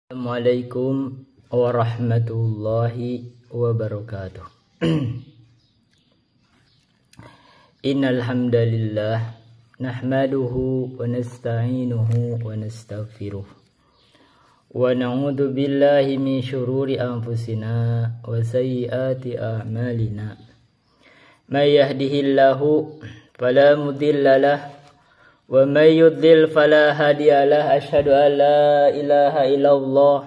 Assalamualaikum warahmatullahi wabarakatuh. Innal hamdalillah nahmaduhu wa nasta'inuhu wa nastaghfiruh wa na'udzu billahi min syururi anfusina wa sayyiati a'malina. May yahdihillahu fala mudilla lahu wa may yudlil fala hadiyalah. Asyhadu an la ilaha illallah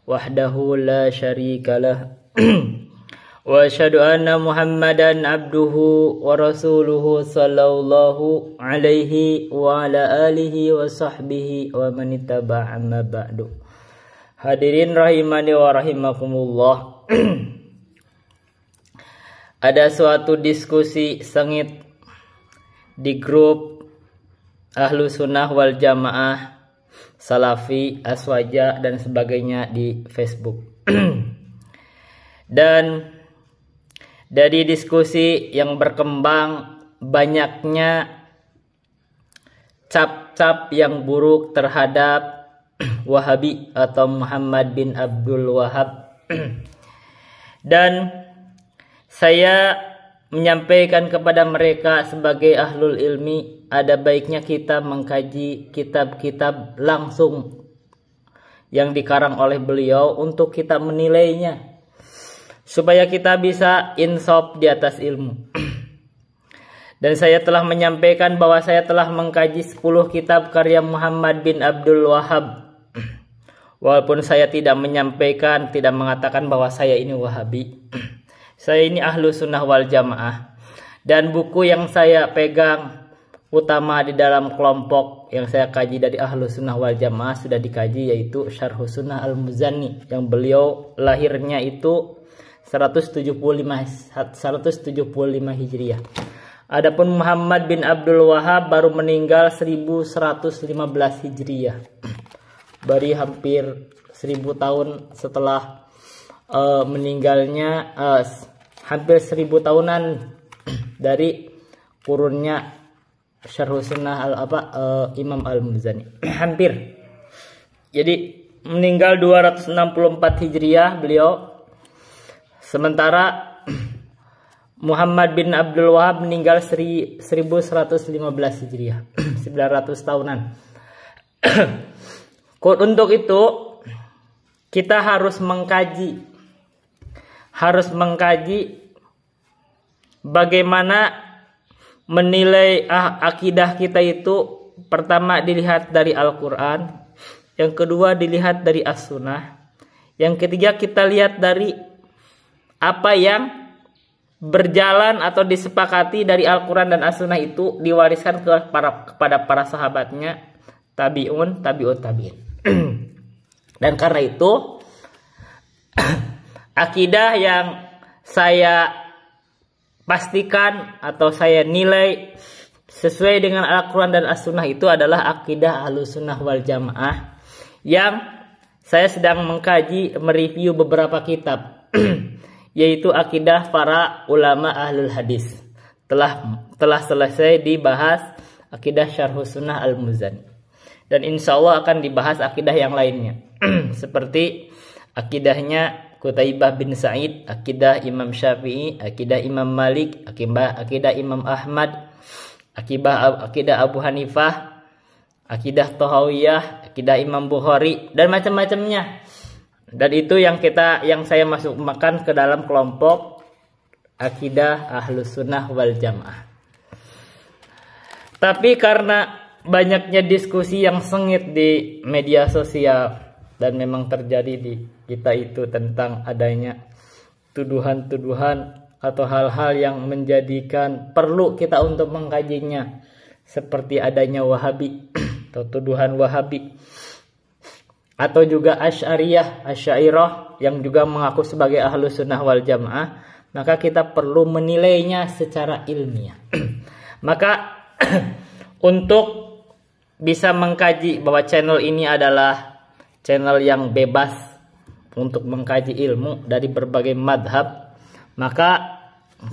wahdahu la syarikalah wa asyhadu anna Muhammadan abduhu wa rasuluhu sallallahu alaihi wa ala alihi wa sahbihi wa man ittaba'a amma ba'du. Hadirin rahimani wa rahimakumullah. Ada suatu diskusi sengit di grup Ahlu Sunnah wal Jamaah, Salafi, Aswaja dan sebagainya di Facebook. Dan dari diskusi yang berkembang, banyaknya cap-cap yang buruk terhadap Wahabi atau Muhammad bin Abdul Wahab. Dan saya menyampaikan kepada mereka sebagai ahlul ilmi, ada baiknya kita mengkaji kitab-kitab langsung yang dikarang oleh beliau untuk kita menilainya, supaya kita bisa insaf di atas ilmu. Dan saya telah menyampaikan bahwa saya telah mengkaji 10 kitab karya Muhammad bin Abdul Wahab. Walaupun saya tidak menyampaikan, tidak mengatakan bahwa saya ini Wahabi. Saya ini Ahlu Sunnah wal Jamaah. Dan buku yang saya pegang utama di dalam kelompok yang saya kaji dari Ahlu Sunnah wal Jamaah sudah dikaji, yaitu Syarhus Sunnah Al-Muzani, yang beliau lahirnya itu 175 Hijriah. Adapun Muhammad bin Abdul Wahab baru meninggal 1115 Hijriah. Baru hampir 1000 tahun setelah meninggalnya, hampir 1000 tahunan dari kurunnya Syarhus Sunnah Imam Al-Muzani. Hampir. Jadi meninggal 264 Hijriah beliau. Sementara Muhammad bin Abdul Wahab meninggal 1115 Hijriah. 900 tahunan. Untuk itu kita harus mengkaji bagaimana menilai akidah kita itu. Pertama dilihat dari Al-Quran, yang kedua dilihat dari As-Sunnah, yang ketiga kita lihat dari apa yang berjalan atau disepakati dari Al-Quran dan As-Sunnah itu diwariskan kepada para sahabatnya, tabi'un, tabi'ut tabi'in. Dan karena itu akidah yang saya pastikan atau saya nilai sesuai dengan Al-Quran dan As-Sunnah itu adalah akidah Ahlus Sunnah wal Jamaah, yang saya sedang mengkaji, mereview beberapa kitab yaitu akidah para ulama ahlul hadis. Telah selesai dibahas akidah Syarhus Sunnah Al-Muzani, dan insya Allah akan dibahas akidah yang lainnya seperti akidahnya Qutaibah bin Sa'id, akidah Imam Syafi'i, akidah Imam Malik, akidah Imam Ahmad, akidah Abu Hanifah, akidah Tahawiyah, akidah Imam Bukhari, dan macam-macamnya. Dan itu yang saya masukkan ke dalam kelompok akidah Ahlus Sunnah wal Jamaah. Tapi karena banyaknya diskusi yang sengit di media sosial, dan memang terjadi di kita itu tentang adanya tuduhan-tuduhan atau hal-hal yang menjadikan perlu kita untuk mengkajinya, seperti adanya Wahabi atau tuduhan Wahabi, atau juga Asy'ariyah yang juga mengaku sebagai Ahlus Sunnah wal Jamaah, maka kita perlu menilainya secara ilmiah. Maka untuk bisa mengkaji bahwa channel ini adalah channel yang bebas untuk mengkaji ilmu dari berbagai madhab, maka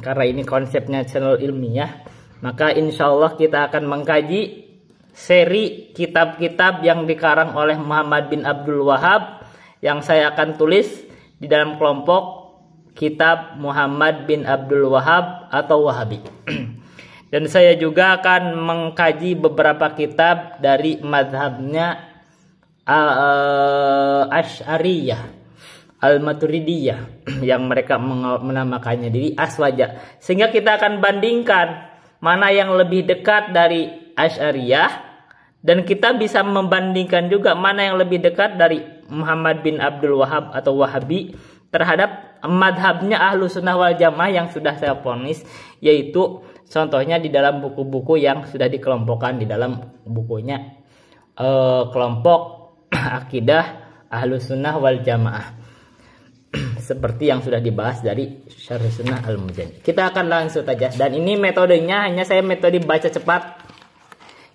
karena ini konsepnya channel ilmiah, maka insya Allah kita akan mengkaji seri kitab-kitab yang dikarang oleh Muhammad bin Abdul Wahhab yang saya akan tulis di dalam kelompok kitab Muhammad bin Abdul Wahhab atau Wahabi. Dan saya juga akan mengkaji beberapa kitab dari mazhabnya Asy'ariyah, Al-Maturidiyah, yang mereka menamakannya diri Aswaja. Sehingga kita akan bandingkan mana yang lebih dekat dari Asy'ariyah, dan kita bisa membandingkan juga mana yang lebih dekat dari Muhammad bin Abdul Wahhab atau Wahabi terhadap madhabnya Ahlu Sunnah wal Jamaah yang sudah saya vonis, yaitu contohnya di dalam buku-buku yang sudah dikelompokkan di dalam bukunya kelompok akidah Ahlu Sunnah wal Jamaah, seperti yang sudah dibahas dari Syarh Sunnah Al-Muzani. Kita akan langsung saja, dan ini metodenya hanya saya metode baca cepat.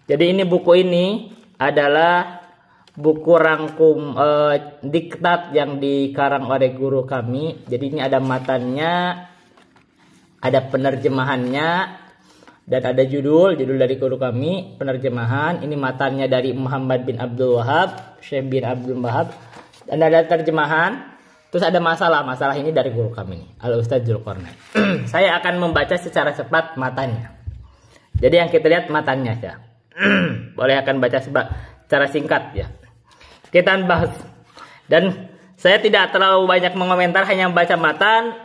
Jadi ini buku ini adalah buku rangkum diktat yang dikarang oleh guru kami. Jadi ini ada matannya, ada penerjemahannya, dan ada judul dari guru kami, penerjemahan. Ini matannya dari Muhammad bin Abdul Wahhab, Syekh bin Abdul Wahhab, dan ada terjemahan. Terus ada masalah ini dari guru kami nih, Al-Ustadz Zulkarnain. Saya akan membaca secara cepat matanya. Jadi yang kita lihat matanya ya. Boleh akan baca secara singkat ya. Kita bahas. Dan saya tidak terlalu banyak mengomentar, hanya membaca matan,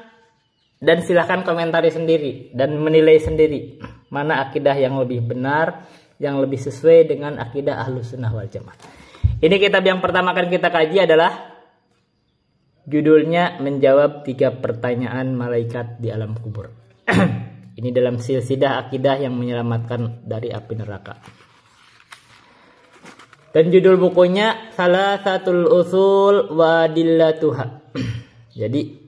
dan silahkan komentari sendiri dan menilai sendiri mana akidah yang lebih benar, yang lebih sesuai dengan akidah Ahlu Sunnah wal Jamaah. Ini kitab yang pertama akan kita kaji adalah judulnya Menjawab 3 Pertanyaan Malaikat di Alam Kubur. Ini dalam silsilah akidah yang menyelamatkan dari api neraka. Dan judul bukunya Salasatul Usul wa Adillatuha. Jadi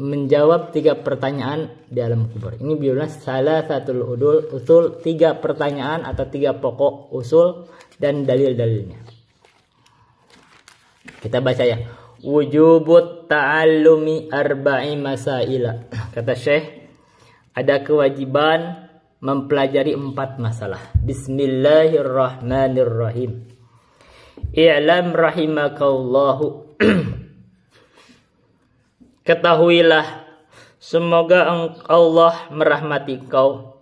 menjawab 3 pertanyaan di alam kubur. Ini judulnya Salasatul Usul, 3 pertanyaan atau 3 pokok usul dan dalil-dalilnya. Kita baca ya. Wujubut ta'allumi arba'i masaila. Kata Syekh, ada kewajiban mempelajari 4 masalah. Bismillahirrahmanirrahim. I'lam rahimakallahu. Ketahuilah, semoga Allah merahmati kau,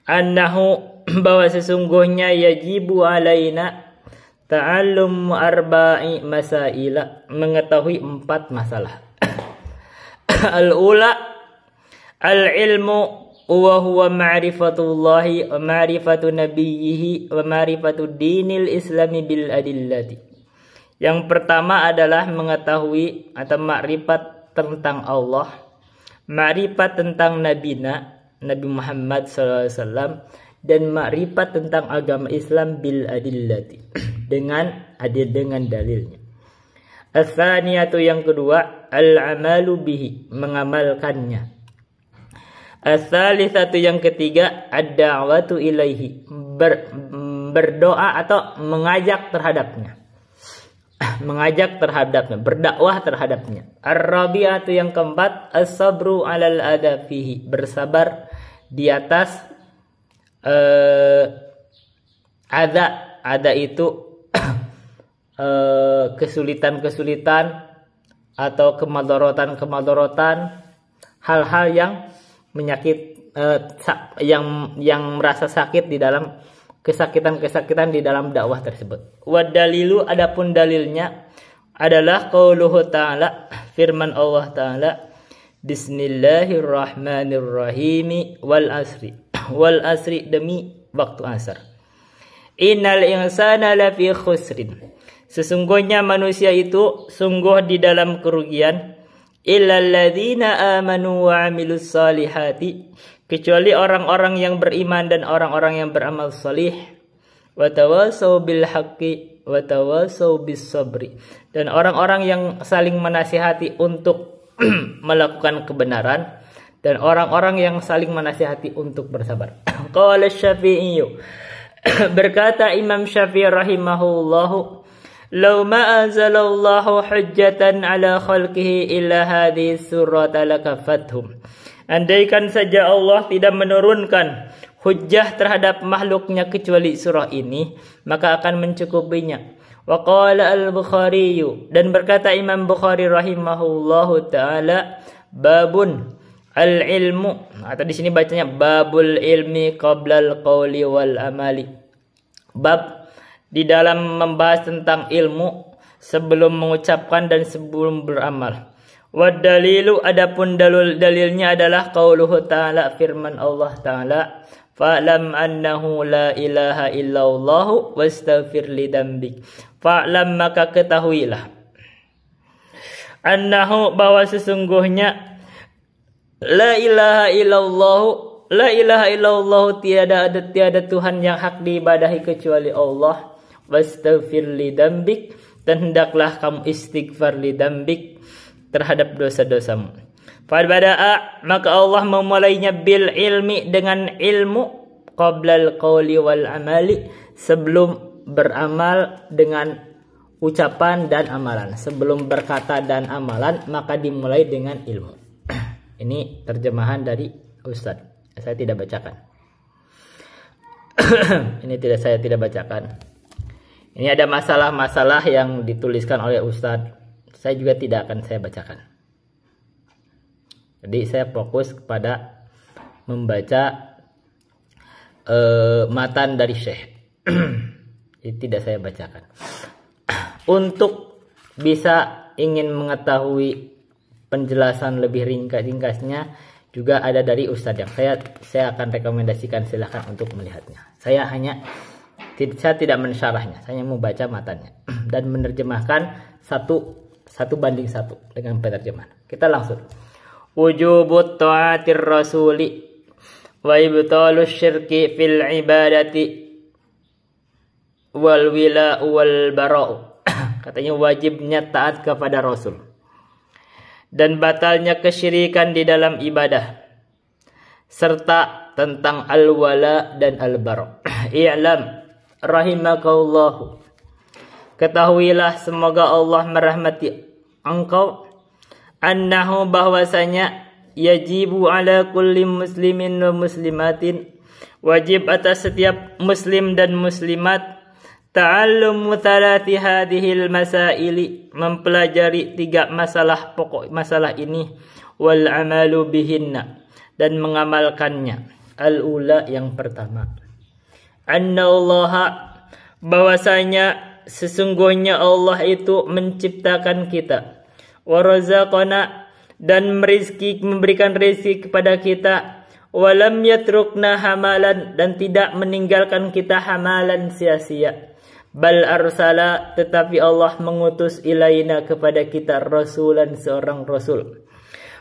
annahu, bahwa sesungguhnya yajibu alaina ta'allum arba'i masaila, mengetahui 4 masalah. Al-ula al-ilmu wa huwa ma'rifatullahi wa ma'rifatu nabiyhi wa ma'rifatu dinil islami bil adillati. Yang pertama adalah mengetahui atau makrifat tentang Allah, makrifat tentang nabina, Nabi Muhammad SAW, dan makrifat tentang agama Islam bil adillati, dengan dalilnya. As-saniyatu, yang kedua, al-amalu bihi, mengamalkannya. As-salisatu, yang ketiga, ad-da'watu ilaihi, berdoa atau mengajak terhadapnya. Berdakwah terhadapnya. Ar-rabi'atu, yang keempat, as-sabru 'alal adha fihi, bersabar di atas ada itu kesulitan-kesulitan atau kemadorotan, hal-hal yang menyakit, yang merasa sakit di dalam kesakitan di dalam dakwah tersebut. Wa dalilu, adapun dalilnya adalah qauluhu ta'ala, firman Allah Ta'ala, Bismillahirrahmanirrahim, wal asri, demi waktu asar. Innal insana lafi khusrin, sesungguhnya manusia itu sungguh di dalam kerugian. Illal ladzina amanu wa 'amilus salihati, kecuali orang-orang yang beriman dan orang-orang yang beramal salih. Wa tawassaw bil haqqi wa tawassaw bis sabri, dan orang-orang yang saling menasihati untuk melakukan kebenaran, dan orang-orang yang saling menasihati untuk bersabar. Qala Syafi'i, berkata Imam Syafi'i rahimahullahu, law ma anzalallahu hujjatan ala khalqihi illa hadhihi surata lakafathum, andaikan saja Allah tidak menurunkan hujjah terhadap makhluknya kecuali surah ini, maka akan mencukupinya. Wa qala al-Bukhari, dan berkata Imam Bukhari rahimahullahu taala, babun al-ilmu, atau di sini bacanya babul ilmi qabla al-qawli wal amali. Bab di dalam membahas tentang ilmu sebelum mengucapkan dan sebelum beramal. Wa dalilu, adapun dalilnya adalah qauluhu ta'ala, firman Allah Ta'ala, fa'lam annahu la ilaha illallah wastaghfir li dzambik. Fa'lam, maka ketahuilah, annahu, bahwa sesungguhnya, la ilaha illallah, tiada Tuhan yang hak diibadahi kecuali Allah. Wastaghfir li dzambik, dan hendaklah kamu istighfar li dzambik, terhadap dosa-dosamu. Fabada'a, maka Allah memulainya bil ilmi, dengan ilmu, qablal qawli wal amali, sebelum beramal dengan ucapan dan amalan. Sebelum berkata dan amalan, maka dimulai dengan ilmu. Ini terjemahan dari Ustadz. Saya tidak bacakan. Saya tidak bacakan. Ini ada masalah-masalah yang dituliskan oleh Ustadz. Saya juga tidak akan saya bacakan. Jadi saya fokus kepada membaca matan dari Syekh. Jadi tidak saya bacakan. Untuk bisa ingin mengetahui penjelasan lebih ringkasnya juga ada dari Ustadz yang saya akan rekomendasikan, silahkan untuk melihatnya. Saya tidak mensyarahnya, saya mau baca matanya dan menerjemahkan satu banding satu dengan penerjemahan. Kita langsung. Wujubut ta'atir rasuli wa ibtalus syirki fil ibadati wal wila wal bara'u. Katanya wajibnya taat kepada Rasul dan batalnya kesyirikan di dalam ibadah, serta tentang al-wala dan al-bara'. I'lam rahimakallahu, ketahuilah semoga Allah merahmati engkau, annahu, bahwasanya, yajibu ala kulli muslimin wa muslimatin, wajib atas setiap muslim dan muslimat, ta'allumu thalathi hadhil masaili, mempelajari 3 masalah pokok masalah ini, wal amalu bihinna, dan mengamalkannya. Al-ula, yang pertama, anna Allah, bahwasanya sesungguhnya Allah itu menciptakan kita, wa razaqana, dan memberikan rezeki kepada kita, walam yatrukna hamalan, dan tidak meninggalkan kita hamalan sia-sia, bal arsala, tetapi Allah mengutus ilaina, kepada kita, rasulan, seorang rasul.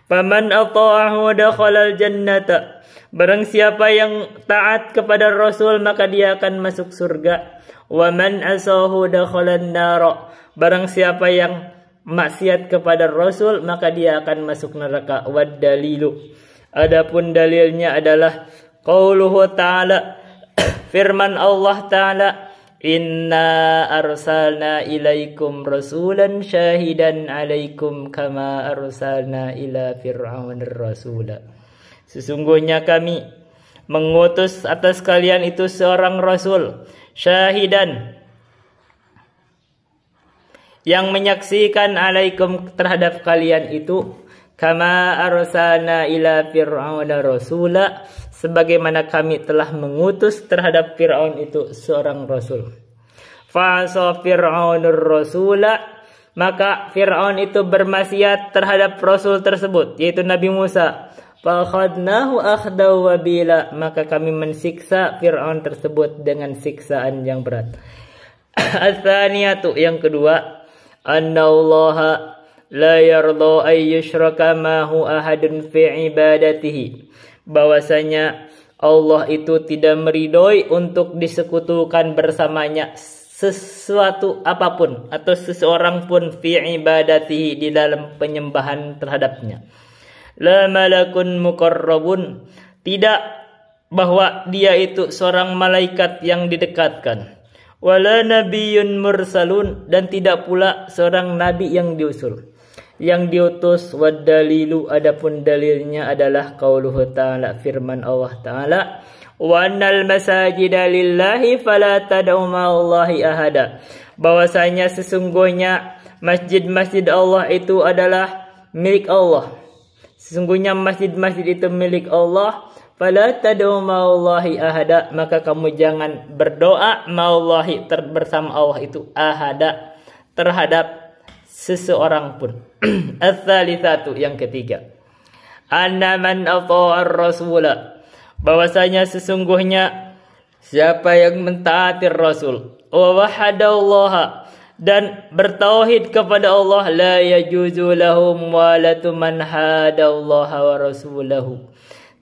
Faman ata'ahu dakhalal jannata, barang siapa yang taat kepada Rasul maka dia akan masuk surga. Wa man asahu dakhalan nar, barang siapa yang maksiat kepada Rasul maka dia akan masuk neraka. Wad dalilu, adapun dalilnya adalah qauluhu ta'ala, firman Allah Ta'ala, inna arsalna ilaikum rasulan syahidan alaikum kama arsalna ila fir'aun rasula. Sesungguhnya kami mengutus atas kalian itu seorang rasul, syahidan, yang menyaksikan, alaikum, terhadap kalian itu, kama arsalna ila fir'aun rasula, sebagaimana kami telah mengutus terhadap Fir'aun itu seorang rasul. Fa'asa fir'aunur rasula, maka Fir'aun itu bermaksiat terhadap rasul tersebut, yaitu Nabi Musa. Fa'akhadnahu akhdaw wabila, maka kami mensiksa Fir'aun tersebut dengan siksaan yang berat. Ats-tsaniyatu, yang kedua, annallaha la yarda ay yushraka mahu ahadun fi ibadatihi, bahwasanya Allah itu tidak meridhoi untuk disekutukan bersamanya sesuatu apapun atau seseorang pun fi ibadatihi, di dalam penyembahan terhadapnya. La malakun muqarrabun, tidak bahwa dia itu seorang malaikat yang didekatkan. Wala nabiyyun mursalun, dan tidak pula seorang nabi yang diutus. Wad dalilu, adapun dalilnya adalah qauluhu ta'ala, firman Allah Ta'ala, wa annal masajida lillahi fala tad'u ma'allahi ahada. Bahwasanya sesungguhnya masjid-masjid Allah itu adalah milik Allah. Sesungguhnya masjid-masjid itu milik Allah. Fala tad'u ma'allahi ahada, maka kamu jangan berdoa ma'allahi bersama Allah itu ahada, terhadap seseorang pun. Ats-tsalitsatu, yang ketiga, anna man ata'ar rasula, bahwasanya sesungguhnya siapa yang mentaati Rasul, wa wahadallaha, dan bertauhid kepada Allah, la yajuzu lahu muwalatu man hadallaha wa rasulahu,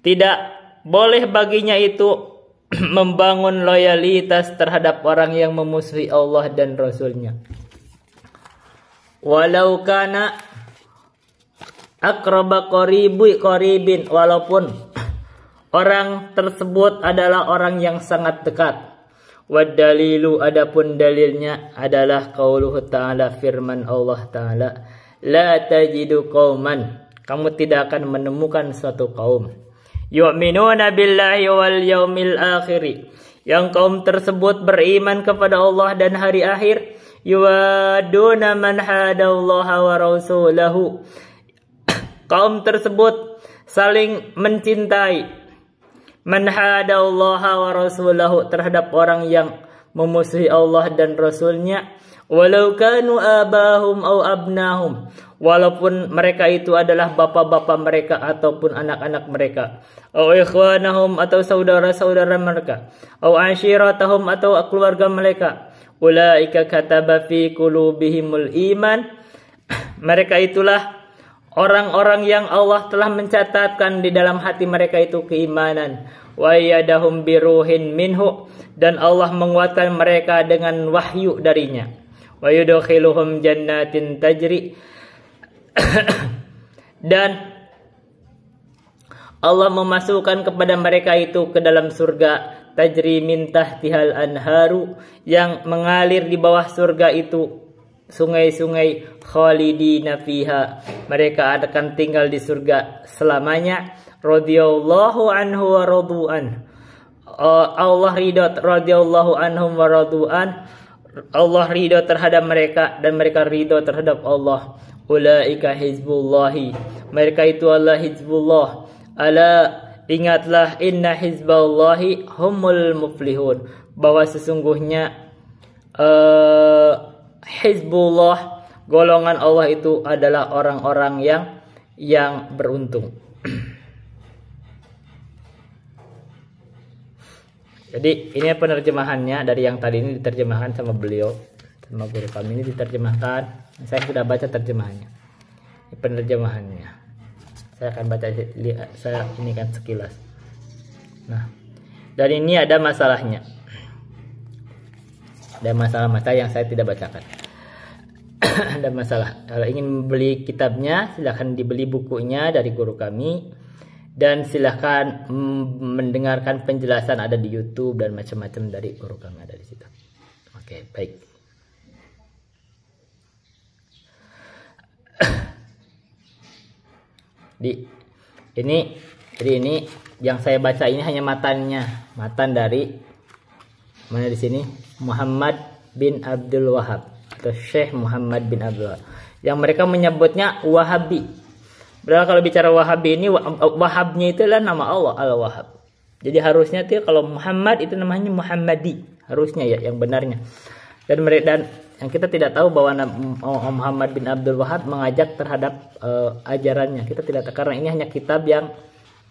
tidak boleh baginya itu membangun loyalitas terhadap orang yang memusuhi Allah dan Rasulnya. Walau kana akraba qaribin, walaupun orang tersebut adalah orang yang sangat dekat. Wadalilu, adapun dalilnya adalah qauluhu ta'ala, firman Allah ta'ala, la tajidu qauman, kamu tidak akan menemukan suatu kaum, yu'minuna billahi wal yaumil akhir, yang kaum tersebut beriman kepada Allah dan hari akhir, yuwaduna man hadallaha wa rasulahu, kaum tersebut saling mencintai, man hadallaha wa rasulahu, terhadap orang yang memusuhi Allah dan Rasulnya, walau kanu abahum au abnahum, walaupun mereka itu adalah bapak-bapak mereka ataupun anak-anak mereka, au ikhwanahum, atau saudara-saudara mereka, au ashiratahum, atau keluarga mereka, ulaika kataba fi qulubihimul iman, mereka itulah orang-orang yang Allah telah mencatatkan di dalam hati mereka itu keimanan, wa yadahum biruhin minhu, dan Allah menguatkan mereka dengan wahyu darinya, wa yudkhiluhum jannatin tajri, dan Allah memasukkan kepada mereka itu ke dalam surga, tajri min tahtihal anharu, yang mengalir di bawah surga itu sungai-sungai, khalidina fiha, mereka akan tinggal di surga selamanya, radhiyallahu anhu wa radu'an, Allah ridho, radhiyallahu anhum wa radu'an, Allah ridho terhadap mereka dan mereka ridho terhadap Allah. Ulaika hizbullahi, mereka itu Allah hizbullah. Ala, ingatlah, inna hizballahi humul muflihun, bahwa sesungguhnya hizbullah, golongan Allah itu adalah orang-orang yang beruntung. Jadi ini penerjemahannya dari yang tadi ini diterjemahkan sama beliau, sama guru kami, ini diterjemahkan. Saya sudah baca terjemahannya. Ini penerjemahannya. Saya akan baca, saya ini kan sekilas. Nah, dari ini ada masalahnya. Ada masalah-masalah yang saya tidak bacakan. Ada masalah. Kalau ingin membeli kitabnya, silahkan dibeli bukunya dari guru kami. Dan silahkan mendengarkan penjelasan ada di YouTube dan macam-macam dari guru kami ada di situ. Oke, baik. Jadi ini yang saya baca ini hanya matan dari mana di sini, Muhammad bin Abdul Wahab atau Syekh Muhammad bin Abdul Wahab, yang mereka menyebutnya Wahabi. Berarti kalau bicara Wahabi ini, Wahabnya itu adalah nama Allah, Al-Wahhab. Jadi harusnya tuh kalau Muhammad itu namanya Muhammadi, harusnya ya yang benarnya. Dan yang kita tidak tahu bahwa Muhammad bin Abdul Wahhab mengajak terhadap ajarannya. Kita tidak tahu, karena ini hanya kitab yang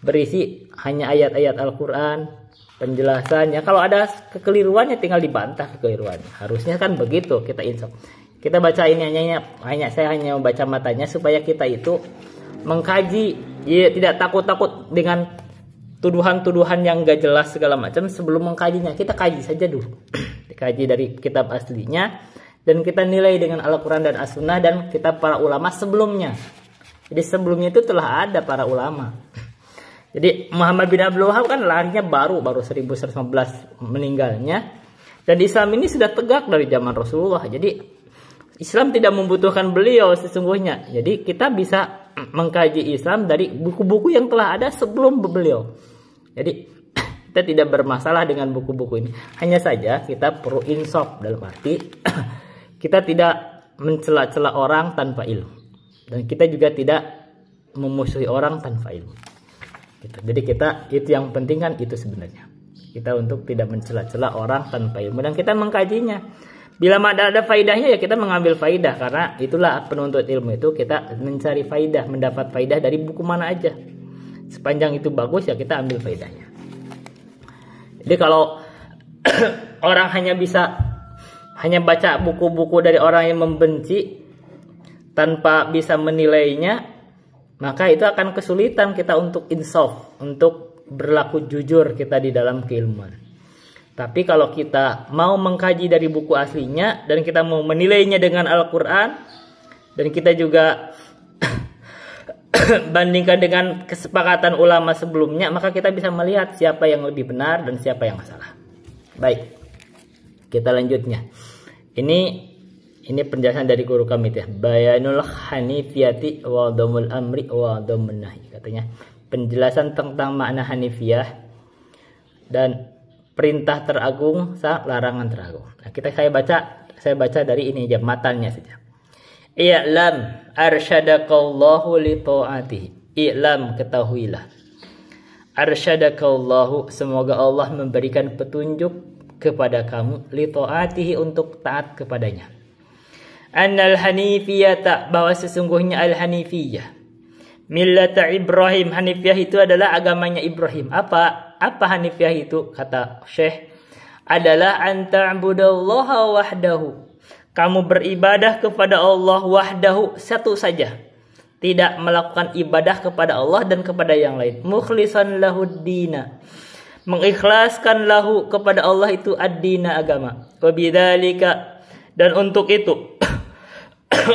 berisi hanya ayat-ayat Al-Qur'an, penjelasannya. Kalau ada kekeliruannya tinggal dibantah kekeliruannya. Harusnya kan begitu, kita insaf. Kita baca ini saya hanya membaca matanya supaya kita itu mengkaji, ya, tidak takut-takut dengan tuduhan-tuduhan yang gak jelas segala macam. Sebelum mengkajinya, kita kaji saja dulu. Dikaji dari kitab aslinya, dan kita nilai dengan Al-Quran dan As-Sunnah dan kitab para ulama sebelumnya. Jadi sebelumnya itu telah ada para ulama. Jadi Muhammad bin Abdul Wahab kan lahirnya baru 1115 meninggalnya, dan Islam ini sudah tegak dari zaman Rasulullah. Jadi Islam tidak membutuhkan beliau sesungguhnya. Jadi kita bisa mengkaji Islam dari buku-buku yang telah ada sebelum beliau. Jadi Kita tidak bermasalah dengan buku-buku ini. Hanya saja kita perlu insaf, dalam arti kita tidak mencela-cela orang tanpa ilmu. Dan kita juga tidak memusuhi orang tanpa ilmu. Gitu. Jadi kita, itu yang penting kan itu sebenarnya. Kita untuk tidak mencela-cela orang tanpa ilmu. Dan kita mengkajinya. Bila ada faidahnya ya kita mengambil faidah. Karena itulah penuntut ilmu itu, kita mencari faidah, mendapat faidah dari buku mana aja. Sepanjang itu bagus ya kita ambil faidahnya. Jadi kalau orang hanya baca buku-buku dari orang yang membenci tanpa bisa menilainya, maka itu akan kesulitan kita untuk insaf, untuk berlaku jujur kita di dalam keilmuan. Tapi kalau kita mau mengkaji dari buku aslinya dan kita mau menilainya dengan Al-Quran, dan kita juga bandingkan dengan kesepakatan ulama sebelumnya, maka kita bisa melihat siapa yang lebih benar dan siapa yang salah. Baik, kita lanjutnya. Ini penjelasan dari guru kami ya. Bayanul Hanifiyati wa dhamul amri wa dhamun nahi. Katanya penjelasan tentang makna Hanifiyah dan perintah teragung, larangan teragung. Nah, saya baca dari ini aja, matanya saja. I'lam arsyadakallahu li ta'atihi. I'lam, ketahuilah. Arsyadakallahu, semoga Allah memberikan petunjuk kepada kamu, li ta'atihi, untuk taat kepadanya. Annal hanifiyata, bahwa sesungguhnya al-hanifiyah, millata Ibrahim, Hanifiyah itu adalah agamanya Ibrahim. Apa Hanifiyah itu? Kata Syekh, adalah anta'budallaha wahdahu, kamu beribadah kepada Allah wahdahu, satu saja, tidak melakukan ibadah kepada Allah dan kepada yang lain. Mukhlisan lahuddina, mengikhlaskan lahu, kepada Allah itu ad-dina, agama. Wabidzalika, dan untuk itu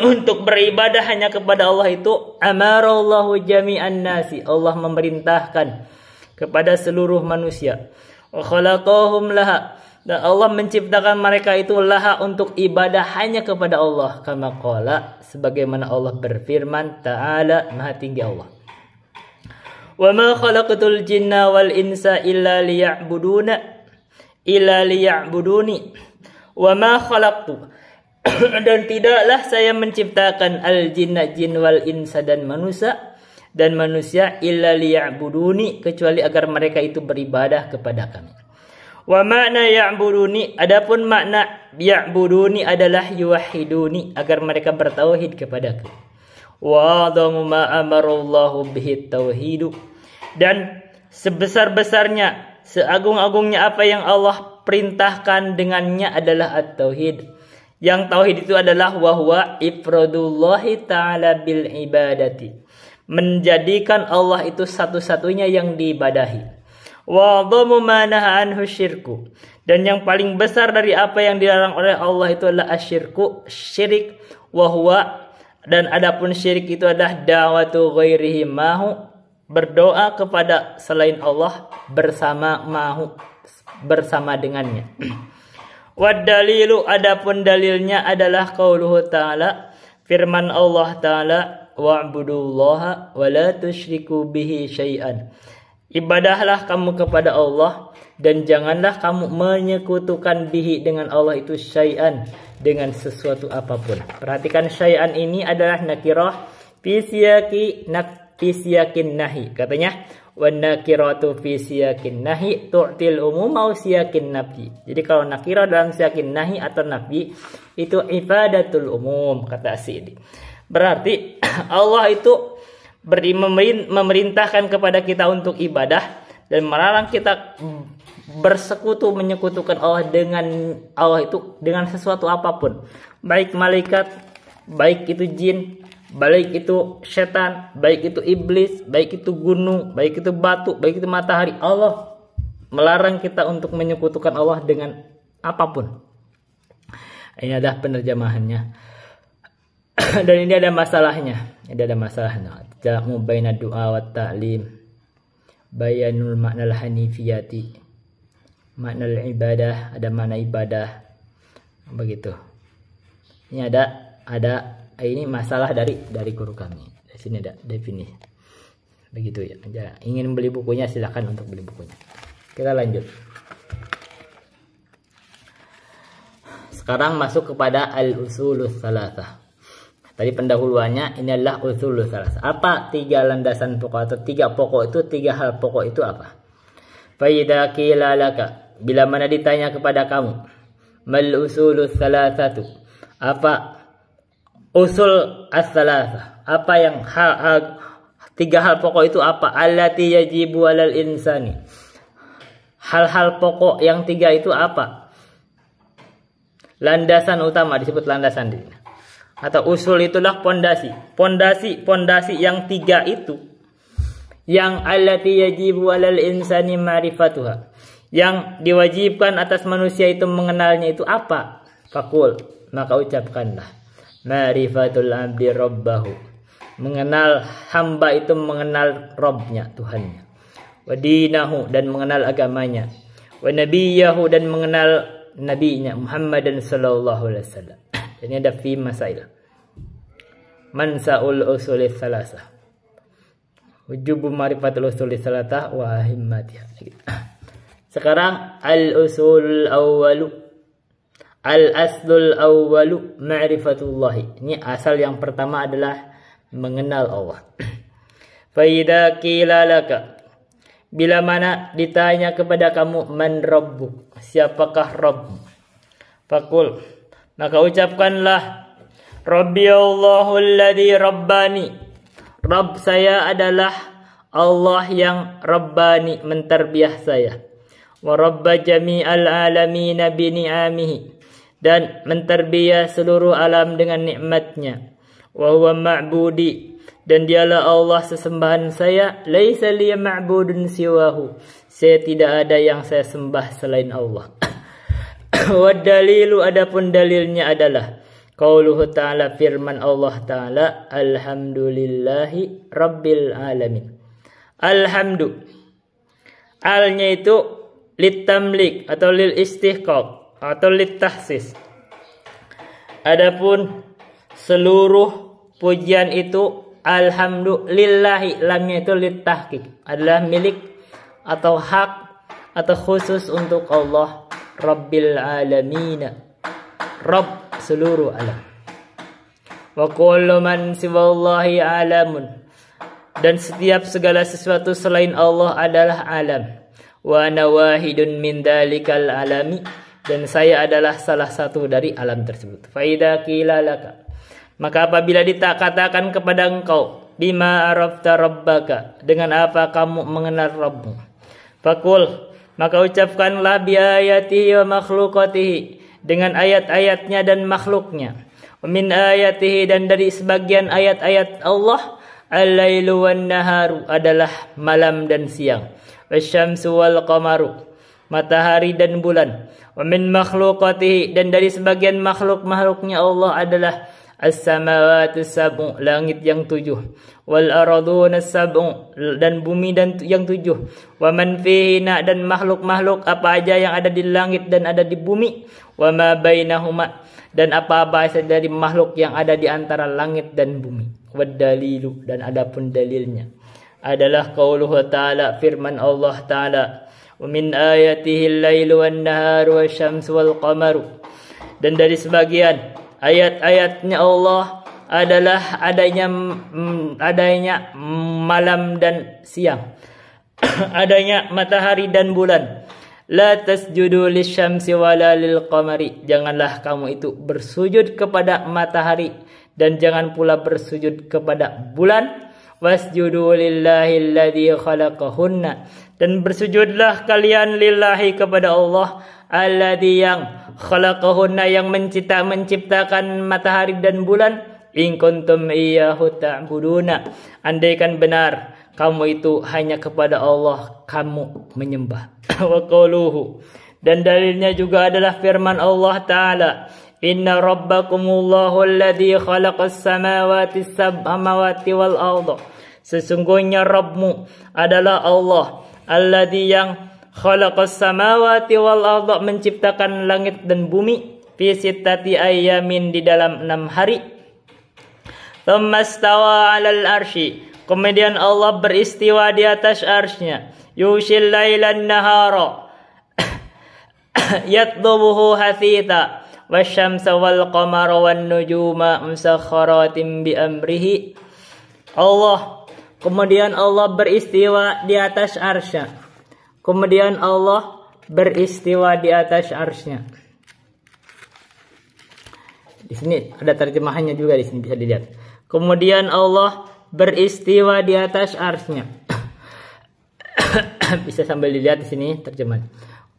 untuk beribadah hanya kepada Allah itu, amarallahu jami'an nasi, Allah memerintahkan kepada seluruh manusia. Wa khalaqahum laha, dan Allah menciptakan mereka itu laha, untuk ibadah hanya kepada Allah. Kama qala, sebagaimana Allah berfirman, ta'ala, maha tinggi Allah. Wa ma khalaqatul jinna wal insa illa liya'buduni. Wa ma khalaqtu, dan tidaklah saya menciptakan al jinna, jin, wal insa, dan manusia illa liya'buduni, kecuali agar mereka itu beribadah kepada kami. Wa makna ya'buduni, adapun makna ya'buduni adalah yuwahhiduni, agar mereka bertauhid kepadaku. Wa adamu ma amarallahu bihi tauhidu, dan sebesar-besarnya, seagung-agungnya apa yang Allah perintahkan dengannya adalah at-tauhid. Yang tauhid itu adalah wahwa ifradullahi ta'ala bil ibadati, menjadikan Allah itu satu-satunya yang diibadahi. Wa dhamu ma naha anhu syirku, dan yang paling besar dari apa yang dilarang oleh Allah itu adalah asyirku, syirik. Wa huwa, dan adapun syirik itu adalah da'watu ghairihi mahu, berdoa kepada selain Allah bersama dengannya. Wad dalilu, adapun dalilnya adalah qauluhu ta'ala, firman Allah Ta'ala, wa'budullaha wa la tusyriku bihi syai'an. Ibadahlah kamu kepada Allah dan janganlah kamu menyekutukan bihi, dengan Allah itu, syai'an, dengan sesuatu apapun. Perhatikan, syai'an ini adalah nakirah fi siyakin nahi. Katanya wan nakiratu fi siyakin nahi tu'til umum au siyakin nafi. Jadi kalau nakirah dalam siyakin nahi atau nafi itu ifadatul umum, kata Asyidi. Berarti Allah itu memerintahkan kepada kita untuk ibadah dan melarang kita bersekutu, menyekutukan Allah dengan sesuatu apapun, baik malaikat, baik itu jin, baik itu setan, baik itu iblis, baik itu gunung, baik itu batu, baik itu matahari. Allah melarang kita untuk menyekutukan Allah dengan apapun. Ini adalah penerjemahannya. Dan ini ada masalahnya. Jamu baina du'a wa ta'lim, bayanul maknal hanifiyati, maknal ibadah, ada makna ibadah, begitu. Ini ada ini masalah dari guru kami. Di sini ada definisi. Begitu ya. Ingin beli bukunya silakan untuk beli bukunya. Kita lanjut. Sekarang masuk kepada al-usulus salasah. Tadi pendahuluannya ini adalah usulus salasah. Apa 3 landasan pokok atau 3 pokok itu, 3 hal pokok itu apa? Fa idza qila laka, bila mana ditanya kepada kamu, mal usulus salasatu, apa usul as-salasah? Apa yang 3 hal pokok itu apa? Allati yajibu alal insani. Hal-hal pokok yang 3 itu apa? Landasan utama, disebut landasan di sini. Atau usul itulah pondasi. Pondasi yang 3 itu, yang allati yajibu alal insani ma'rifatuha, yang diwajibkan atas manusia itu mengenalnya itu apa? Fakul, maka ucapkanlah, ma'rifatul abdi rabbahu, mengenal hamba itu mengenal Rabbnya, Tuhannya, wa dinahu, dan mengenal agamanya, wa nabiyahu, dan mengenal nabinya Muhammadan sallallahu alaihi wasallam. Ini ada fi masail. Mansaul usulis salasah. Wujubu ma'rifatul usulis salasah wa himmatiha. Sekarang al-usul awwalu. Al-aslul awwalu ma'rifatullah. Ini asal yang pertama adalah mengenal Allah. Fa idza qila laka, bila mana ditanya kepada kamu, man rabbuk, siapakah Rabb? Fakul, maka ucapkanlah, Rabbi Allahu alladhi rabbani, Rabb saya adalah Allah yang rabbani, menterbiah saya, wa rabba jami'al alamina bi ni'amihi, dan menterbiah seluruh alam dengan nikmatnya, wa huwa ma'budi, dan dialah Allah sesembahan saya, laisa liya ma'budun siwahu, saya tidak ada yang saya sembah selain Allah. Wa dalilu, adapun dalilnya adalah qauluhu ta'ala, firman Allah ta'ala, alhamdulillahi rabbil alamin. Alhamdu, alnya itu litamlik atau lil istihqaq atau lit tahsis. Adapun seluruh pujian itu alhamdulillahi, lamnya itu litahqiq, adalah milik atau hak atau khusus untuk Allah Rabbil alamin, Rabb seluruh alam. Wa kullu man siwallahi alamun, dan setiap segala sesuatu selain Allah adalah alam. Wa ana wahidun min dalikal alami, dan saya adalah salah satu dari alam tersebut. Fa idza qila laka, maka apabila dikatakan kepada engkau, bima arafta rabbaka, dengan apa kamu mengenal Rabbmu? Fakul, maka ucapkanlah, bi ayatihi wa makhluqatihi, dengan ayat-ayatnya dan makhluknya. Min ayatihi, dan dari sebagian ayat-ayat Allah, al-lailu wan naharu, adalah malam dan siang. Wasyamsu wal qamaru, matahari dan bulan. Wa min makhluqatihi, dan dari sebagian makhluk-makhluknya Allah adalah as-samawati sab'u, langit yang 7, wal arduna sab'u, dan bumi dan yang 7, wa man fihinna, dan makhluk-makhluk apa aja yang ada di langit dan ada di bumi, wa ma bainahuma, dan apa-apa saja dari makhluk yang ada di antara langit dan bumi. Wa dalilu, dan adapun dalilnya adalah qauluhu ta'ala, firman Allah ta'ala, wa min ayatihi al-lailu wan naharu wasyamsu wal qamaru, dan dari sebagian ayat-ayatnya Allah adalah adanya malam dan siang, adanya matahari dan bulan. La tasjudu lisyamsi wala lil qamari, janganlah kamu itu bersujud kepada matahari dan jangan pula bersujud kepada bulan. Wasjudu lillahi alladhi khalaqahunna, dan bersujudlah kalian lillahi kepada Allah, alladhi yang khalaqahunna, yang menciptakan matahari dan bulan. In kuntum iyyahu ta'buduna, andaikan benar kamu itu hanya kepada Allah kamu menyembah. Wa qauluhu, dan dalilnya juga adalah firman Allah Ta'ala, inna rabbakumullahu alladhi khalaqas samawati sab'amawati wal arda, sesungguhnya Rabbmu adalah Allah alladhi yang khalaqas samawati wal arda, menciptakan langit dan bumi, fi sittati ayyamin, di dalam 6 hari. Thumma stawa 'alal arsy, kemudian Allah beristiwa di atas arsy-Nya. yushil lailan nahara yatlubuhu hasitha wasyamsa wal qamara wan nujuma musakhkharatin bi amrihi. Allah, kemudian Allah beristiwa di atas arsy-Nya. Kemudian Allah beristiwa di atas arsy-Nya. Di sini ada terjemahannya juga, di sini bisa dilihat. Kemudian Allah beristiwa di atas arsy-Nya. Bisa sambil dilihat di sini terjemahan.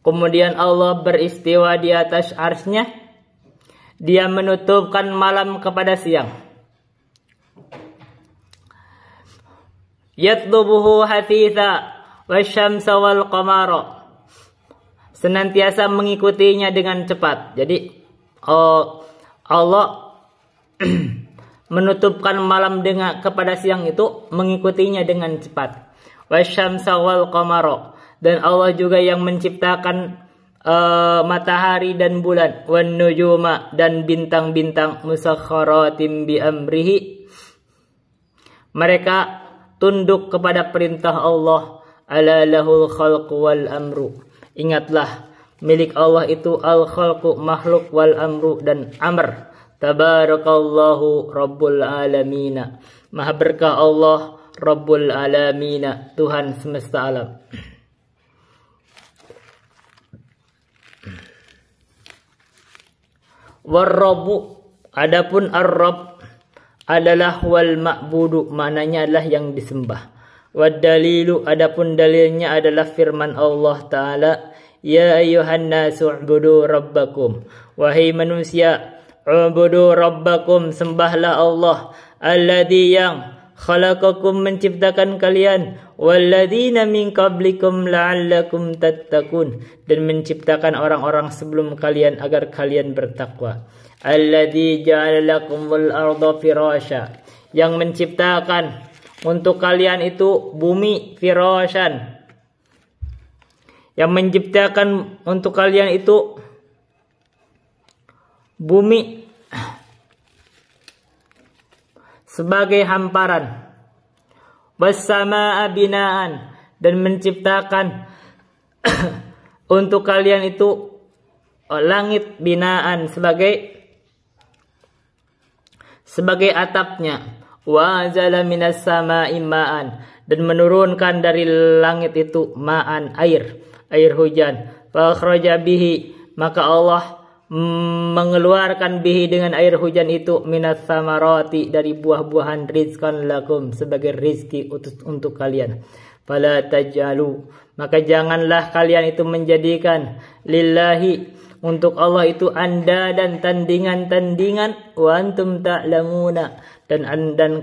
Kemudian Allah beristiwa di atas arsy-Nya. Dia menutupkan malam kepada siang. Yatlubuhu hafitha wasyamsa wal qamara, senantiasa mengikutinya dengan cepat. Jadi Allah menutupkan malam dengan kepada siang itu mengikutinya dengan cepat. Wasyamsa wal qamara, dan Allah juga yang menciptakan matahari dan bulan, wan nujuma, dan bintang-bintang, musakhkharatin bi amrihi, mereka tunduk kepada perintah Allah. Ala lahul khalqu wal amru, ingatlah milik Allah itu al khalqu makhluk, wal amru dan amr. Tabarakallahu rabbul alamina, maha berkah Allah rabbul alamina, Tuhan semesta alam. War-rabbu, adapun ar-rabb adalah wal ma'budu, maknanya adalah yang disembah. Wad dalilu, adapun dalilnya adalah firman Allah Ta'ala, ya ayyuhan nasu ubudu rabbakum, wahai manusia, ubudu rabbakum, sembahlah Allah, alladzi yang khalaqakum, menciptakan kalian, walladzina min qablikum la'allakum tattaqun, dan menciptakan orang-orang sebelum kalian agar kalian bertakwa. Alladzi ja'ala lakumul arda firasya, yang menciptakan untuk kalian itu bumi, firasyan, yang menciptakan untuk kalian itu bumi sebagai hamparan. Wassamaa binaan, dan menciptakan untuk kalian itu langit binaan sebagai atapnya. Wa anzala minas samaa'i ma'an, dan menurunkan dari langit itu ma'an, air hujan. Fa akhraja bihi, maka Allah mengeluarkan bihi dengan air hujan itu, minas samarati, dari buah-buahan, rizqan lakum, sebagai rizki untuk kalian. Fala taj'alu, maka janganlah kalian itu menjadikan lillahi, untuk Allah itu anda dan tandingan-tandingan, wa antum ta'lamuna, dan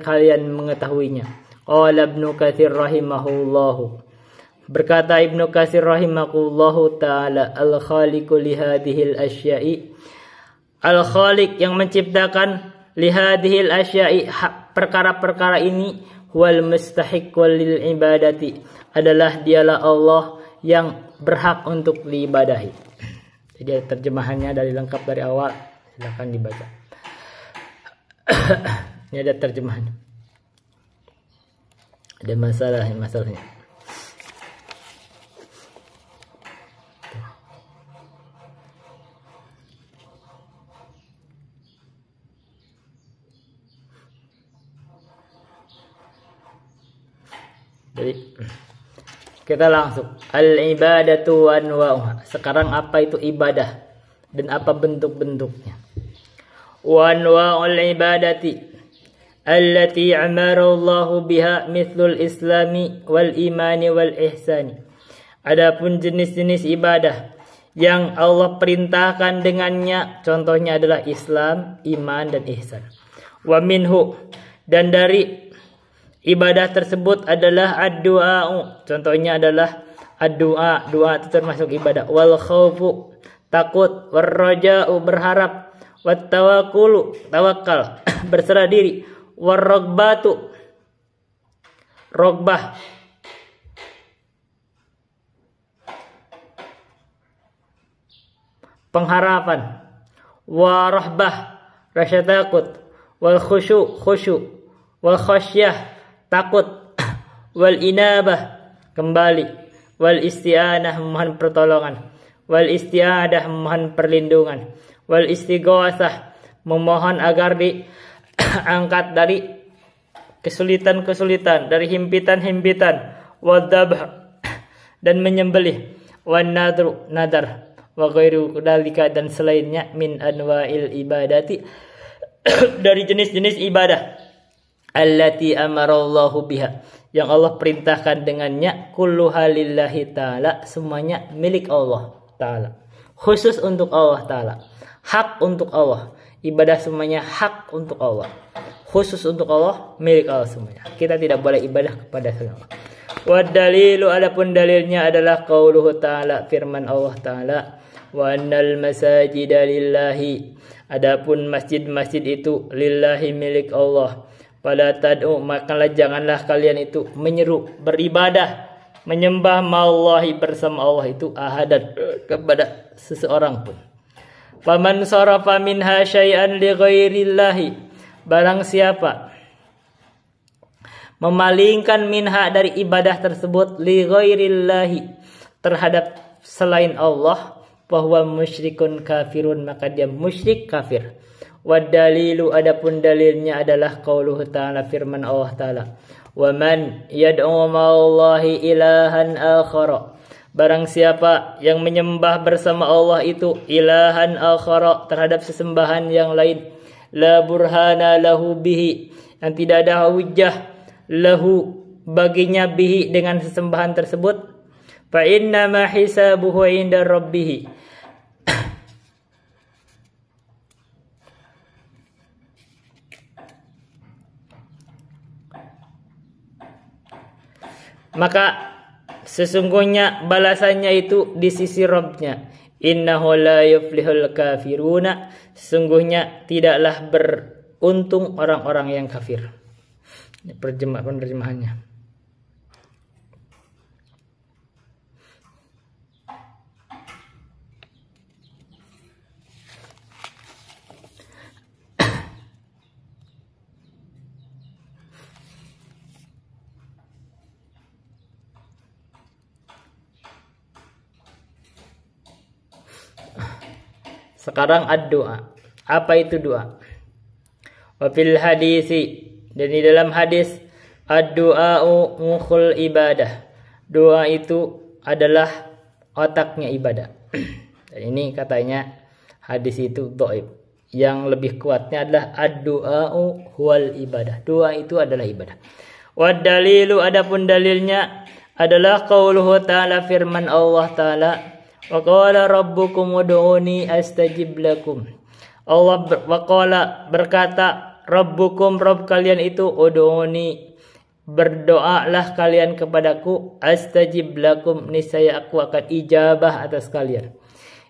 kalian mengetahuinya. Qala Ibnu Katsir rahimahullahu, berkata Ibnu Katsir rahimahullahu ta'ala, al-khaliqu li hadhil asya'i, al-khaliq, yang menciptakan li hadhil asya'i, perkara-perkara ini, wal mustahiq lil ibadati, adalah dialah Allah yang berhak untuk diibadahi. Jadi terjemahannya dari lengkap dari awal, silakan dibaca. Ini ada terjemahannya. Ada masalahnya. Jadi kita langsung al-ibadatu wa anwa'uha. Sekarang apa itu ibadah dan apa bentuk-bentuknya? Wa anwa'ul ibadati allati amara Allah biha mithlul islami wal imani wal ihsani. Adapun jenis-jenis ibadah yang Allah perintahkan dengannya, contohnya adalah Islam, iman dan ihsan. Wa minhu, dan dari ibadah tersebut adalah ad-du'a, contohnya adalah ad-du'a, doa itu termasuk ibadah. Wal khaufu, takut. War raja'u, berharap. Wat tawakkulu, tawakal, berserah diri. War ragbatu, rogbah, pengharapan. Wa rahbah, rasa takut. Wal khusyu, wal khasyah, takut. Wal inabah, kembali. wal isti'anah mohon pertolongan, wal isti'adah mohon perlindungan, wal istighatsah memohon agar diangkat dari kesulitan-kesulitan, dari himpitan-himpitan, wal dzabh dan menyembelih, wan nadru nadar, wa ghairu dzalika dan selainnya min anwa'il ibadati dari jenis-jenis ibadah allati amarallahu biha yang Allah perintahkan dengannya, kulluha lillahi ta'ala semuanya milik Allah ta'ala, khusus untuk Allah ta'ala, hak untuk Allah, ibadah semuanya hak untuk Allah, khusus untuk Allah, milik Allah semuanya. Kita tidak boleh ibadah kepada selain Allah. Wa dalilu adapun dalilnya adalah qauluhu ta'ala firman Allah ta'ala, wa annal masajida lillahi adapun masjid-masjid itu lillahi milik Allah. Fala tad'u makalah janganlah kalian itu menyeru beribadah menyembah ma'allahi bersama Allah itu ahadan kepada seseorang pun. Faman sarafa minha syai'an li ghairillahi barang siapa memalingkan minha dari ibadah tersebut li ghairillahi terhadap selain Allah, bahwa musyrikun kafirun maka dia musyrik kafir. Wad dalilu adapun dalilnya adalah qauluhu ta'ala firman Allah ta'ala, wa man yad'u ma'allahi ilahan akhara barang siapa yang menyembah bersama Allah itu ilahan akhara terhadap sesembahan yang lain, la burhana lahu bihi yang tidak ada hujjah lahu baginya bihi dengan sesembahan tersebut, fa inna ma hisabuhu inda rabbih maka sesungguhnya balasannya itu di sisi Rabbnya. Innahu la yuflihul kafiruna sesungguhnya tidaklah beruntung orang-orang yang kafir. Penerjemahannya. Sekarang ad-doa. Apa itu doa? Wa fil hadisi dan di dalam hadis ad-du'a'u mukhul ibadah. Doa itu adalah otaknya ibadah. Dan ini katanya hadis itu dhaif. Yang lebih kuatnya adalah ad-du'a'u huwal ibadah. Doa itu adalah ibadah. Wa dalilu adapun dalilnya adalah qauluhu ta'ala firman Allah ta'ala, wa qala rabbukum ud'uni astajib lakum. Allah berkata rabbukum rabb kalian itu ud'uni berdoalah kalian kepadaku astajib lakum niscaya aku akan ijabah atas kalian.